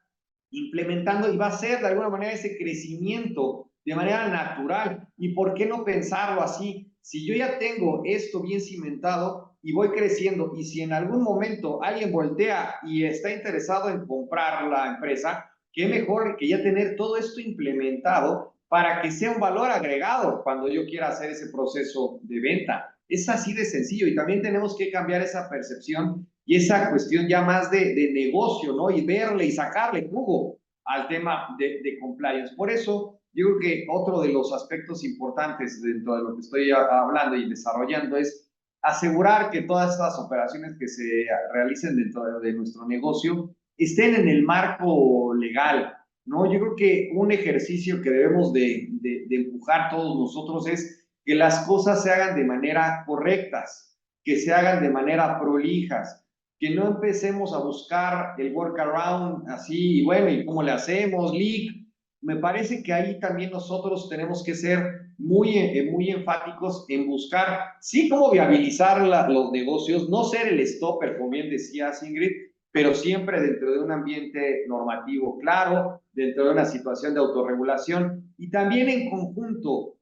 implementando y va a ser de alguna manera ese crecimiento de manera natural. ¿Y por qué no pensarlo así? Si yo ya tengo esto bien cimentado y voy creciendo y si en algún momento alguien voltea y está interesado en comprar la empresa, qué mejor que ya tener todo esto implementado para que sea un valor agregado cuando yo quiera hacer ese proceso de venta. Es así de sencillo y también tenemos que cambiar esa percepción y esa cuestión ya más de negocio, ¿no? Y verle y sacarle jugo al tema de compliance. Por eso, yo creo que otro de los aspectos importantes dentro de lo que estoy hablando y desarrollando es asegurar que todas estas operaciones que se realicen dentro de nuestro negocio estén en el marco legal, ¿no? Yo creo que un ejercicio que debemos de empujar todos nosotros es que las cosas se hagan de manera correctas, que se hagan de manera prolijas, que no empecemos a buscar el workaround así, y bueno, ¿y cómo le hacemos? Leak. Me parece que ahí también nosotros tenemos que ser muy enfáticos en buscar, sí, cómo viabilizar los negocios, no ser el stopper, como bien decía Ingrid, pero siempre dentro de un ambiente normativo claro, dentro de una situación de autorregulación y también en conjunto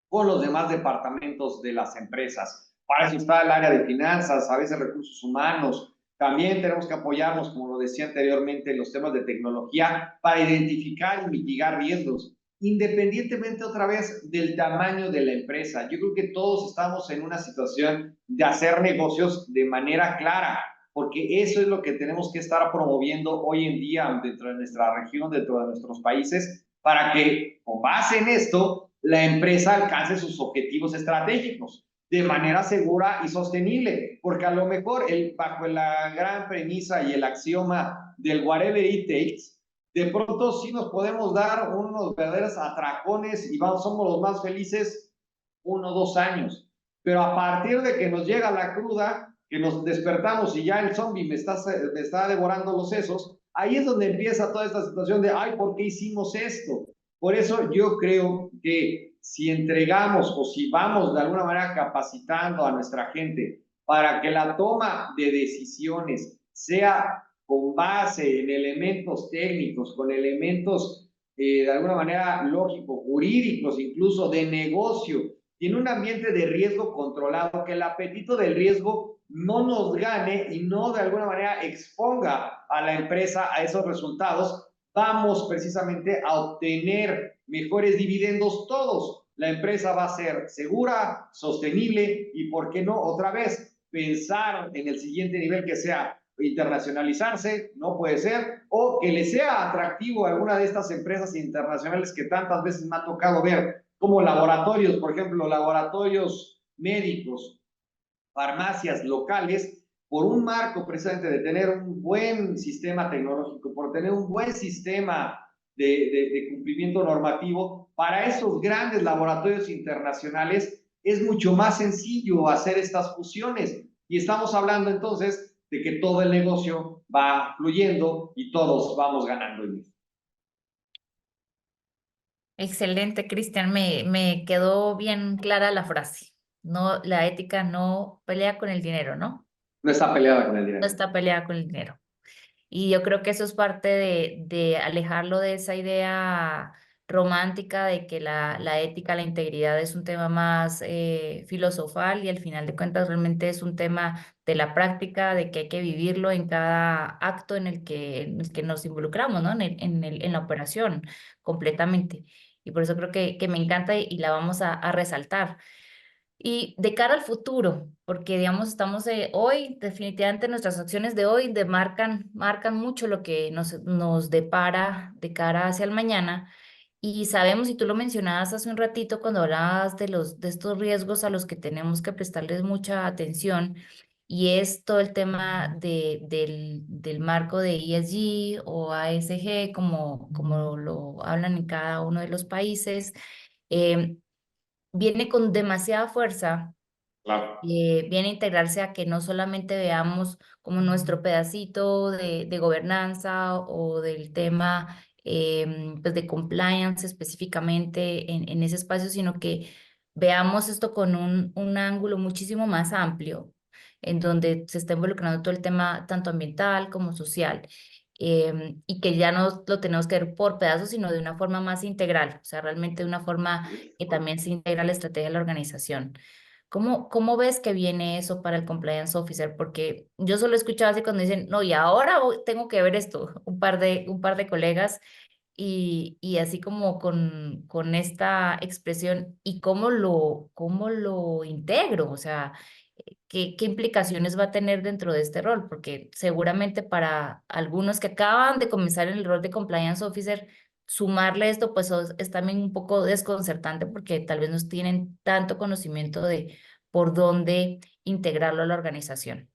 con los demás departamentos de las empresas. Para eso está el área de finanzas, a veces recursos humanos. También tenemos que apoyarnos, como lo decía anteriormente, en los temas de tecnología para identificar y mitigar riesgos. independientemente otra vez del tamaño de la empresa. Yo creo que todos estamos en una situación de hacer negocios de manera clara, porque eso es lo que tenemos que estar promoviendo hoy en día dentro de nuestra región, dentro de nuestros países, para que con base en esto la empresa alcance sus objetivos estratégicos de manera segura y sostenible, porque a lo mejor bajo la gran premisa y el axioma del whatever it takes, de pronto sí nos podemos dar unos verdaderos atracones y vamos, somos los más felices 1 o 2 años. Pero a partir de que nos llega la cruda, que nos despertamos y ya el zombie me está devorando los sesos, ahí es donde empieza toda esta situación de, ay, ¿por qué hicimos esto? Por eso yo creo que si entregamos o si vamos de alguna manera capacitando a nuestra gente para que la toma de decisiones sea con base en elementos técnicos, con elementos de alguna manera lógicos, jurídicos, incluso de negocio, y en un ambiente de riesgo controlado, que el apetito del riesgo no nos gane y no de alguna manera exponga a la empresa a esos resultados, vamos precisamente a obtener mejores dividendos todos. La empresa va a ser segura, sostenible y, ¿por qué no? Otra vez, pensar en el siguiente nivel que sea internacionalizarse, no puede ser, o que le sea atractivo a alguna de estas empresas internacionales que tantas veces me ha tocado ver, como laboratorios, por ejemplo, laboratorios médicos, farmacias locales, por un marco precisamente de tener un buen sistema tecnológico, por tener un buen sistema de cumplimiento normativo, para esos grandes laboratorios internacionales es mucho más sencillo hacer estas fusiones. Y estamos hablando entonces de que todo el negocio va fluyendo y todos vamos ganando en esto. Excelente, Cristian. Me quedó bien clara la frase. No, la ética no pelea con el dinero, ¿no? No está peleada con el No dinero. está peleada con el dinero. Y yo creo que eso es parte de alejarlo de esa idea romántica de que la ética, la integridad es un tema más filosofal y al final de cuentas realmente es un tema de la práctica, de que hay que vivirlo en cada acto en el que nos involucramos, ¿no? En la operación completamente. Y por eso creo que me encanta y la vamos a resaltar. Y de cara al futuro, porque digamos, estamos hoy, definitivamente nuestras acciones de hoy marcan mucho lo que nos depara de cara hacia el mañana. Y sabemos, y tú lo mencionabas hace un ratito cuando hablabas de estos riesgos a los que tenemos que prestarles mucha atención, y es todo el tema del marco de ESG o ASG, como lo hablan en cada uno de los países. Em, Viene con demasiada fuerza, Claro. viene a integrarse a que no solamente veamos como nuestro pedacito de gobernanza o del tema pues de compliance específicamente en ese espacio, sino que veamos esto con un ángulo muchísimo más amplio, en donde se está involucrando todo el tema tanto ambiental como social. Y que ya no lo tenemos que ver por pedazos, sino de una forma más integral, o sea, realmente de una forma que también se integra la estrategia de la organización. ¿Cómo ves que viene eso para el compliance officer? Porque yo solo he escuchado así cuando dicen, no, y ahora tengo que ver esto, un par de colegas, y así como con esta expresión, ¿y cómo lo integro? O sea, ¿qué implicaciones va a tener dentro de este rol? Porque seguramente para algunos que acaban de comenzar en el rol de compliance officer, sumarle esto, pues es también un poco desconcertante porque tal vez no tienen tanto conocimiento de por dónde integrarlo a la organización.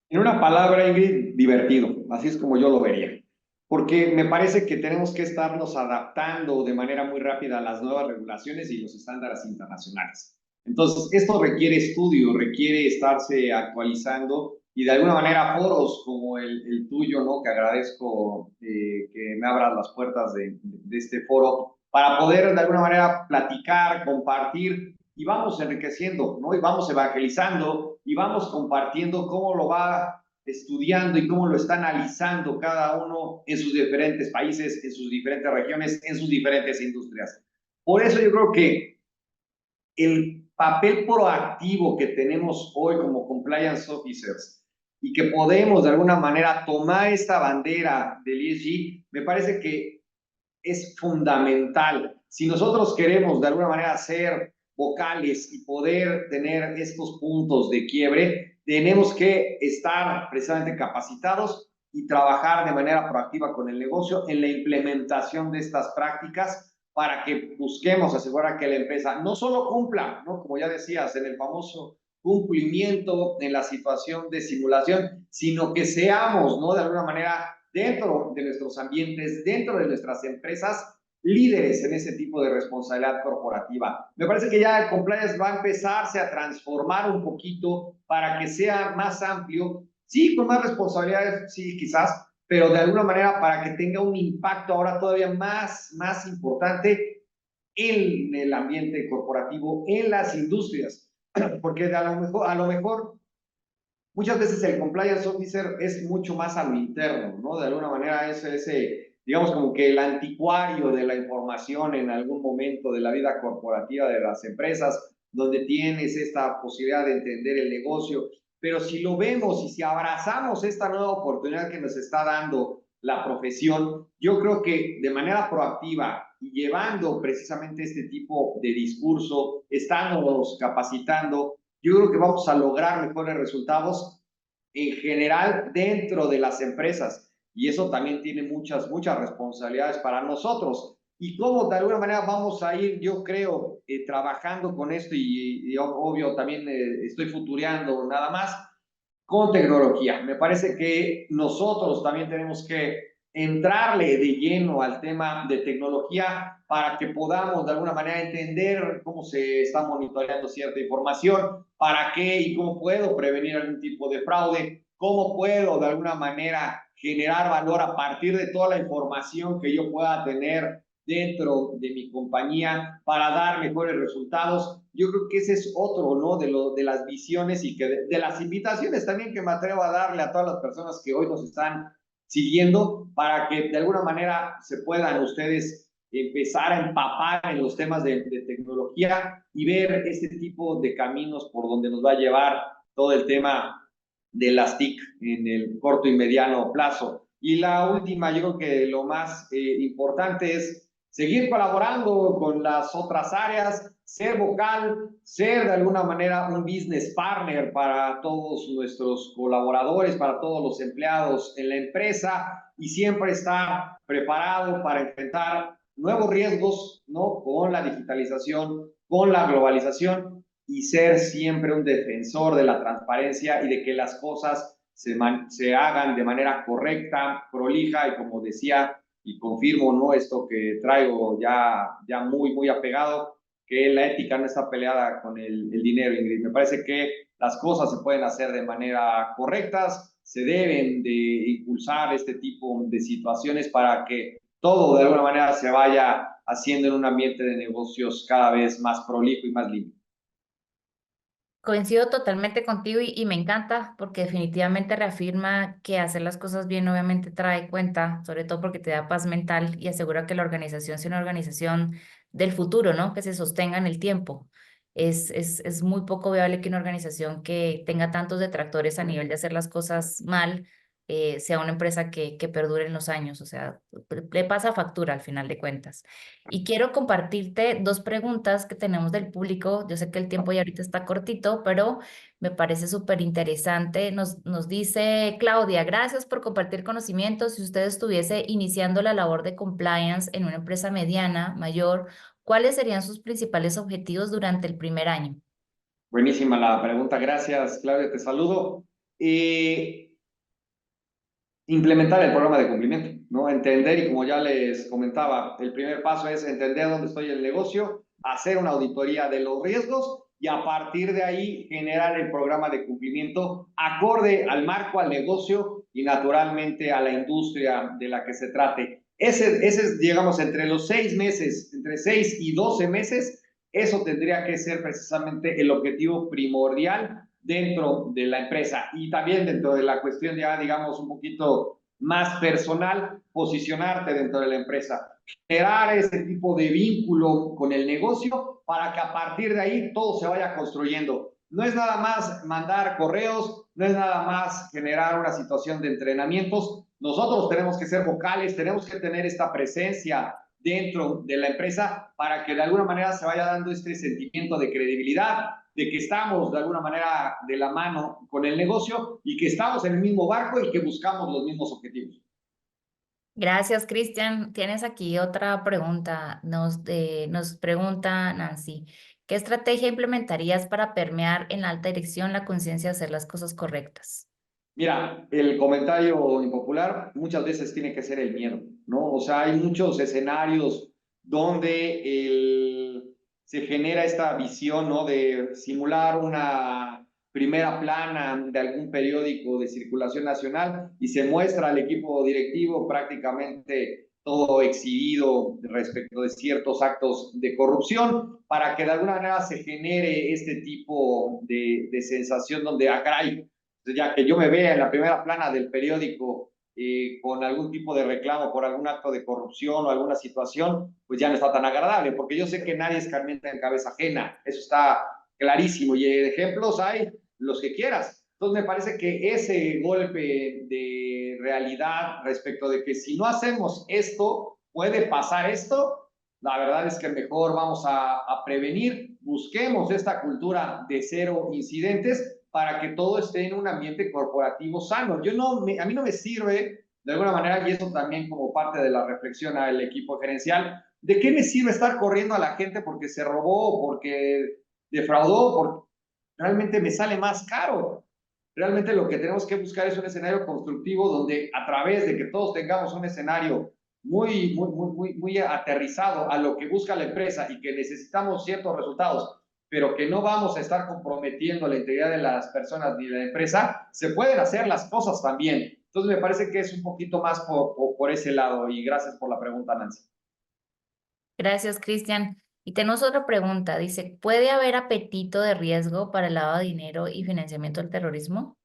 En una palabra, Ingrid, divertido. Así es como yo lo vería. Porque me parece que tenemos que estarnos adaptando de manera muy rápida a las nuevas regulaciones y los estándares internacionales. Entonces, esto requiere estudio, requiere estarse actualizando y de alguna manera foros como el tuyo, ¿no? Que agradezco que me abras las puertas de este foro para poder de alguna manera platicar, compartir y vamos enriqueciendo, ¿no? Y vamos evangelizando y vamos compartiendo cómo lo va estudiando y cómo lo está analizando cada uno en sus diferentes países, en sus diferentes regiones, en sus diferentes industrias. Por eso yo creo que el papel proactivo que tenemos hoy como compliance officers y que podemos de alguna manera tomar esta bandera del ESG, me parece que es fundamental. Si nosotros queremos de alguna manera ser vocales y poder tener estos puntos de quiebre, tenemos que estar precisamente capacitados y trabajar de manera proactiva con el negocio en la implementación de estas prácticas para que busquemos asegurar que la empresa no solo cumpla, ¿no? Como ya decías, en el famoso cumplimiento, en la situación de simulación, sino que seamos, ¿no? De alguna manera, dentro de nuestros ambientes, dentro de nuestras empresas, líderes en ese tipo de responsabilidad corporativa. Me parece que ya el compliance va a empezarse a transformar un poquito para que sea más amplio, sí, con más responsabilidades, sí, quizás, pero de alguna manera para que tenga un impacto ahora todavía más importante en el ambiente corporativo, en las industrias, porque a lo mejor muchas veces el compliance officer es mucho más a lo interno, ¿no? De alguna manera es ese, digamos, como que el anticuario de la información en algún momento de la vida corporativa de las empresas, donde tienes esta posibilidad de entender el negocio. Pero si lo vemos y si abrazamos esta nueva oportunidad que nos está dando la profesión, yo creo que de manera proactiva y llevando precisamente este tipo de discurso, estándonos capacitando, yo creo que vamos a lograr mejores resultados en general dentro de las empresas. Y eso también tiene muchas responsabilidades para nosotros. Y cómo de alguna manera vamos a ir, yo creo, trabajando con esto y obvio también estoy futureando nada más con tecnología. Me parece que nosotros también tenemos que entrarle de lleno al tema de tecnología para que podamos de alguna manera entender cómo se está monitoreando cierta información, para qué y cómo puedo prevenir algún tipo de fraude, cómo puedo de alguna manera generar valor a partir de toda la información que yo pueda tener dentro de mi compañía para dar mejores resultados. Yo creo que ese es otro, ¿no? De las visiones y que de las invitaciones también que me atrevo a darle a todas las personas que hoy nos están siguiendo para que de alguna manera se puedan ustedes empezar a empapar en los temas de tecnología y ver este tipo de caminos por donde nos va a llevar todo el tema de las TIC en el corto y mediano plazo. Y la última, yo creo que lo más importante es seguir colaborando con las otras áreas, ser vocal, ser de alguna manera un business partner para todos nuestros colaboradores, para todos los empleados en la empresa y siempre estar preparado para enfrentar nuevos riesgos, ¿no? Con la digitalización, con la globalización y ser siempre un defensor de la transparencia y de que las cosas se hagan de manera correcta, prolija y como decía y confirmo, ¿no? Esto que traigo ya muy apegado, que la ética no está peleada con el dinero, Ingrid. Me parece que las cosas se pueden hacer de manera correctas, se deben de impulsar este tipo de situaciones para que todo de alguna manera se vaya haciendo en un ambiente de negocios cada vez más prolijo y más limpio. Coincido totalmente contigo y me encanta porque definitivamente reafirma que hacer las cosas bien obviamente trae cuenta, sobre todo porque te da paz mental y asegura que la organización sea una organización del futuro, ¿no? Que se sostenga en el tiempo. Es muy poco viable que una organización que tenga tantos detractores a nivel de hacer las cosas mal sea una empresa que perdure en los años, o sea, le pasa factura al final de cuentas. Y quiero compartirte dos preguntas que tenemos del público. Yo sé que el tiempo ya ahorita está cortito, pero me parece súper interesante. Nos dice Claudia, gracias por compartir conocimientos. Si usted estuviese iniciando la labor de compliance en una empresa mediana, mayor, ¿cuáles serían sus principales objetivos durante el primer año? Buenísima la pregunta, gracias Claudia, te saludo. Implementar el programa de cumplimiento, ¿no? Entender, y como ya les comentaba, el primer paso es entender dónde estoy en el negocio, hacer una auditoría de los riesgos y a partir de ahí generar el programa de cumplimiento acorde al marco, al negocio y naturalmente a la industria de la que se trate. Ese es, digamos, entre los 6 meses, entre 6 y 12 meses, eso tendría que ser precisamente el objetivo primordial dentro de la empresa y también dentro de la cuestión ya, digamos, un poquito más personal, posicionarte dentro de la empresa, generar ese tipo de vínculo con el negocio para que a partir de ahí todo se vaya construyendo. No es nada más mandar correos, no es nada más generar una situación de entrenamientos. Nosotros tenemos que ser vocales, tenemos que tener esta presencia dentro de la empresa para que de alguna manera se vaya dando este sentimiento de credibilidad, de que estamos de alguna manera de la mano con el negocio y que estamos en el mismo barco y que buscamos los mismos objetivos. Gracias, Cristian. Tienes aquí otra pregunta. Nos pregunta Nancy, ¿qué estrategia implementarías para permear en la alta dirección la conciencia de hacer las cosas correctas? Mira, el comentario impopular muchas veces tiene que ser el miedo, ¿no? O sea, hay muchos escenarios donde se genera esta visión, ¿no? De simular una primera plana de algún periódico de circulación nacional y se muestra al equipo directivo prácticamente todo exhibido respecto de ciertos actos de corrupción para que de alguna manera se genere este tipo de sensación donde, ah, caray, ya que yo me vea en la primera plana del periódico con algún tipo de reclamo por algún acto de corrupción o alguna situación, pues ya no está tan agradable, porque yo sé que nadie escarmienta en cabeza ajena, eso está clarísimo, y ejemplos hay los que quieras. Entonces me parece que ese golpe de realidad respecto de que si no hacemos esto, puede pasar esto, la verdad es que mejor vamos a prevenir, busquemos esta cultura de cero incidentes para que todo esté en un ambiente corporativo sano. A mí no me sirve, de alguna manera, y eso también como parte de la reflexión al equipo gerencial, ¿de qué me sirve estar corriendo a la gente porque se robó, porque defraudó, porque realmente me sale más caro? Realmente lo que tenemos que buscar es un escenario constructivo donde a través de que todos tengamos un escenario muy aterrizado a lo que busca la empresa y que necesitamos ciertos resultados, pero que no vamos a estar comprometiendo la integridad de las personas ni de la empresa, se pueden hacer las cosas también. Entonces me parece que es un poquito más por ese lado y gracias por la pregunta, Nancy. Gracias, Cristian. Y tenemos otra pregunta. Dice, ¿puede haber apetito de riesgo para el lavado de dinero y financiamiento del terrorismo?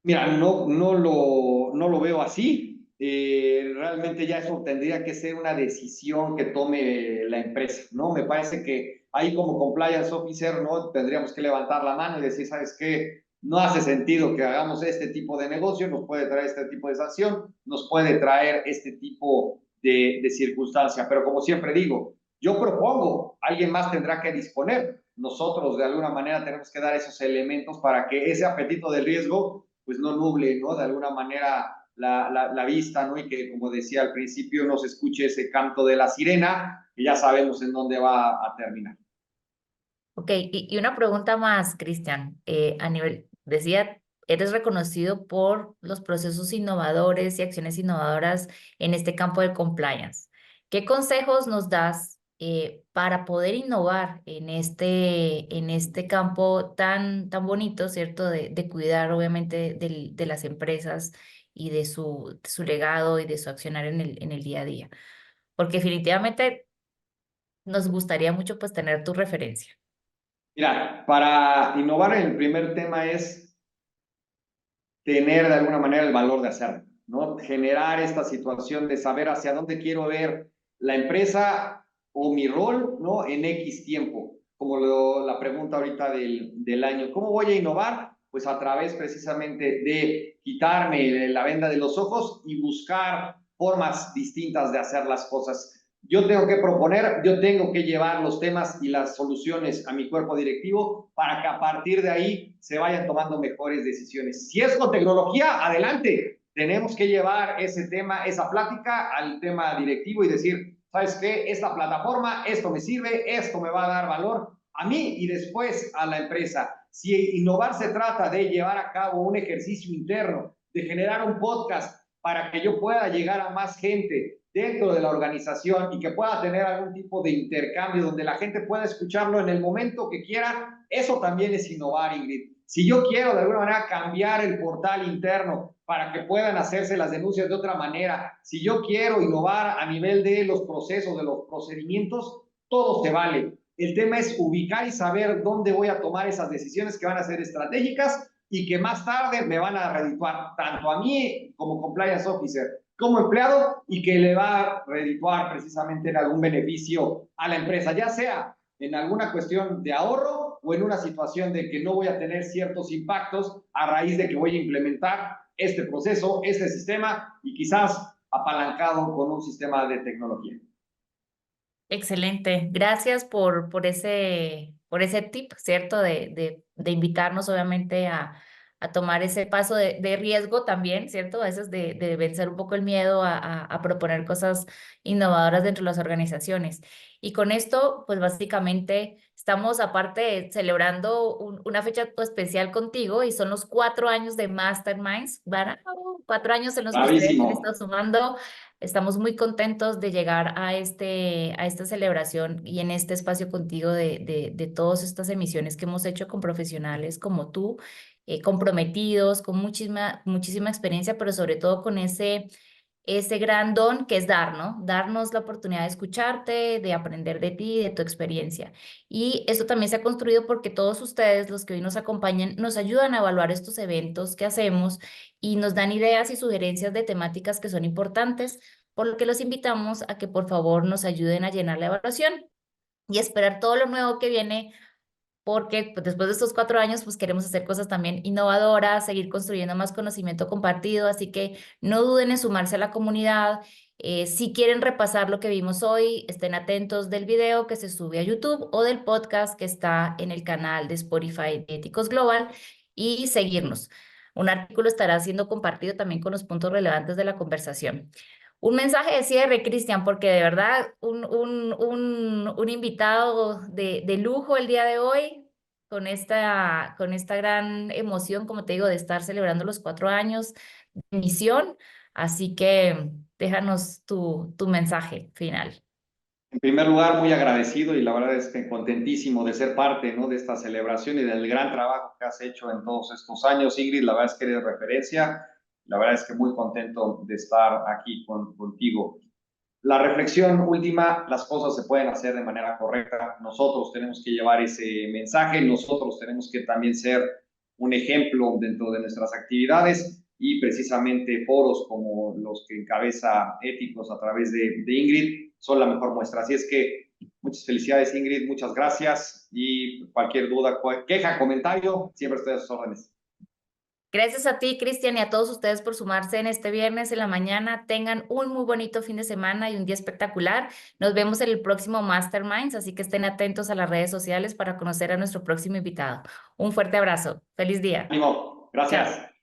Mira, no lo veo así. Realmente ya eso tendría que ser una decisión que tome la empresa, ¿no? Me parece que ahí como compliance officer, ¿no? Tendríamos que levantar la mano y decir, ¿sabes qué? No hace sentido que hagamos este tipo de negocio, nos puede traer este tipo de sanción, nos puede traer este tipo de circunstancia. Pero como siempre digo, yo propongo, alguien más tendrá que disponer. Nosotros de alguna manera tenemos que dar esos elementos para que ese apetito del riesgo pues no nuble, ¿no? De alguna manera la vista, ¿no? Y que, como decía al principio, no se escuche ese canto de la sirena, que ya sabemos en dónde va a terminar. Ok, y una pregunta más, Cristian. A nivel, decía, eres reconocido por los procesos innovadores y acciones innovadoras en este campo de compliance. ¿Qué consejos nos das para poder innovar en este campo tan bonito, ¿cierto? De cuidar, obviamente, de las empresas y de su legado y de su accionar en el día a día. Porque definitivamente nos gustaría mucho, pues, tener tu referencia. Mira, para innovar el primer tema es tener de alguna manera el valor de hacerlo, ¿no? Generar esta situación de saber hacia dónde quiero ver la empresa o mi rol, ¿no? En X tiempo, como la pregunta ahorita del año. ¿Cómo voy a innovar? Pues a través precisamente de quitarme la venda de los ojos y buscar formas distintas de hacer las cosas. Yo tengo que proponer, yo tengo que llevar los temas y las soluciones a mi cuerpo directivo para que a partir de ahí se vayan tomando mejores decisiones. Si es con tecnología, adelante. Tenemos que llevar ese tema, esa plática al tema directivo y decir, ¿sabes qué? Esta plataforma, esto me sirve, esto me va a dar valor a mí y después a la empresa. Si innovar se trata de llevar a cabo un ejercicio interno, de generar un podcast para que yo pueda llegar a más gente dentro de la organización y que pueda tener algún tipo de intercambio donde la gente pueda escucharlo en el momento que quiera, eso también es innovar, Ingrid. Si yo quiero de alguna manera cambiar el portal interno para que puedan hacerse las denuncias de otra manera, si yo quiero innovar a nivel de los procesos, de los procedimientos, todo se vale. El tema es ubicar y saber dónde voy a tomar esas decisiones que van a ser estratégicas y que más tarde me van a redituar tanto a mí como compliance officer, como empleado y que le va a redituar precisamente en algún beneficio a la empresa, ya sea en alguna cuestión de ahorro o en una situación de que no voy a tener ciertos impactos a raíz de que voy a implementar este proceso, este sistema y quizás apalancado con un sistema de tecnología. Excelente. Gracias por ese tip, ¿cierto? De invitarnos, obviamente, a tomar ese paso de riesgo también, ¿cierto? A veces de vencer un poco el miedo a proponer cosas innovadoras dentro de las organizaciones. Y con esto, pues básicamente estamos aparte celebrando una fecha especial contigo y son los 4 años de Masterminds, ¿verdad? 4 años en los que ustedes han estado Bravísimo. sumando. Estamos muy contentos de llegar a esta celebración y en este espacio contigo de todas estas emisiones que hemos hecho con profesionales como tú, comprometidos, con muchísima experiencia, pero sobre todo con ese gran don que es dar, ¿no? Darnos la oportunidad de escucharte, de aprender de ti, de tu experiencia. Y esto también se ha construido porque todos ustedes, los que hoy nos acompañan, nos ayudan a evaluar estos eventos que hacemos y nos dan ideas y sugerencias de temáticas que son importantes, por lo que los invitamos a que por favor nos ayuden a llenar la evaluación y esperar todo lo nuevo que viene porque pues, después de estos 4 años, pues queremos hacer cosas también innovadoras, seguir construyendo más conocimiento compartido, así que no duden en sumarse a la comunidad. Si quieren repasar lo que vimos hoy, estén atentos del video que se sube a YouTube o del podcast que está en el canal de Spotify de Éticos Global y seguirnos. Un artículo estará siendo compartido también con los puntos relevantes de la conversación. Un mensaje de cierre, Cristian, porque de verdad un invitado de lujo el día de hoy, con esta gran emoción, como te digo, de estar celebrando los 4 años de misión. Así que déjanos tu mensaje final. En primer lugar, muy agradecido y la verdad es que contentísimo de ser parte, ¿no?, de esta celebración y del gran trabajo que has hecho en todos estos años, Ingrid. La verdad es que eres referencia. La verdad es que muy contento de estar aquí contigo. La reflexión última: las cosas se pueden hacer de manera correcta. Nosotros tenemos que llevar ese mensaje, nosotros tenemos que también ser un ejemplo dentro de nuestras actividades y precisamente foros como los que encabeza Éticos a través de Ingrid son la mejor muestra. Así es que muchas felicidades, Ingrid, muchas gracias y cualquier duda, queja, comentario, siempre estoy a sus órdenes. Gracias a ti, Cristian, y a todos ustedes por sumarse en este viernes en la mañana. Tengan un muy bonito fin de semana y un día espectacular. Nos vemos en el próximo Masterminds, así que estén atentos a las redes sociales para conocer a nuestro próximo invitado. Un fuerte abrazo. Feliz día. Ánimo, Chao. gracias.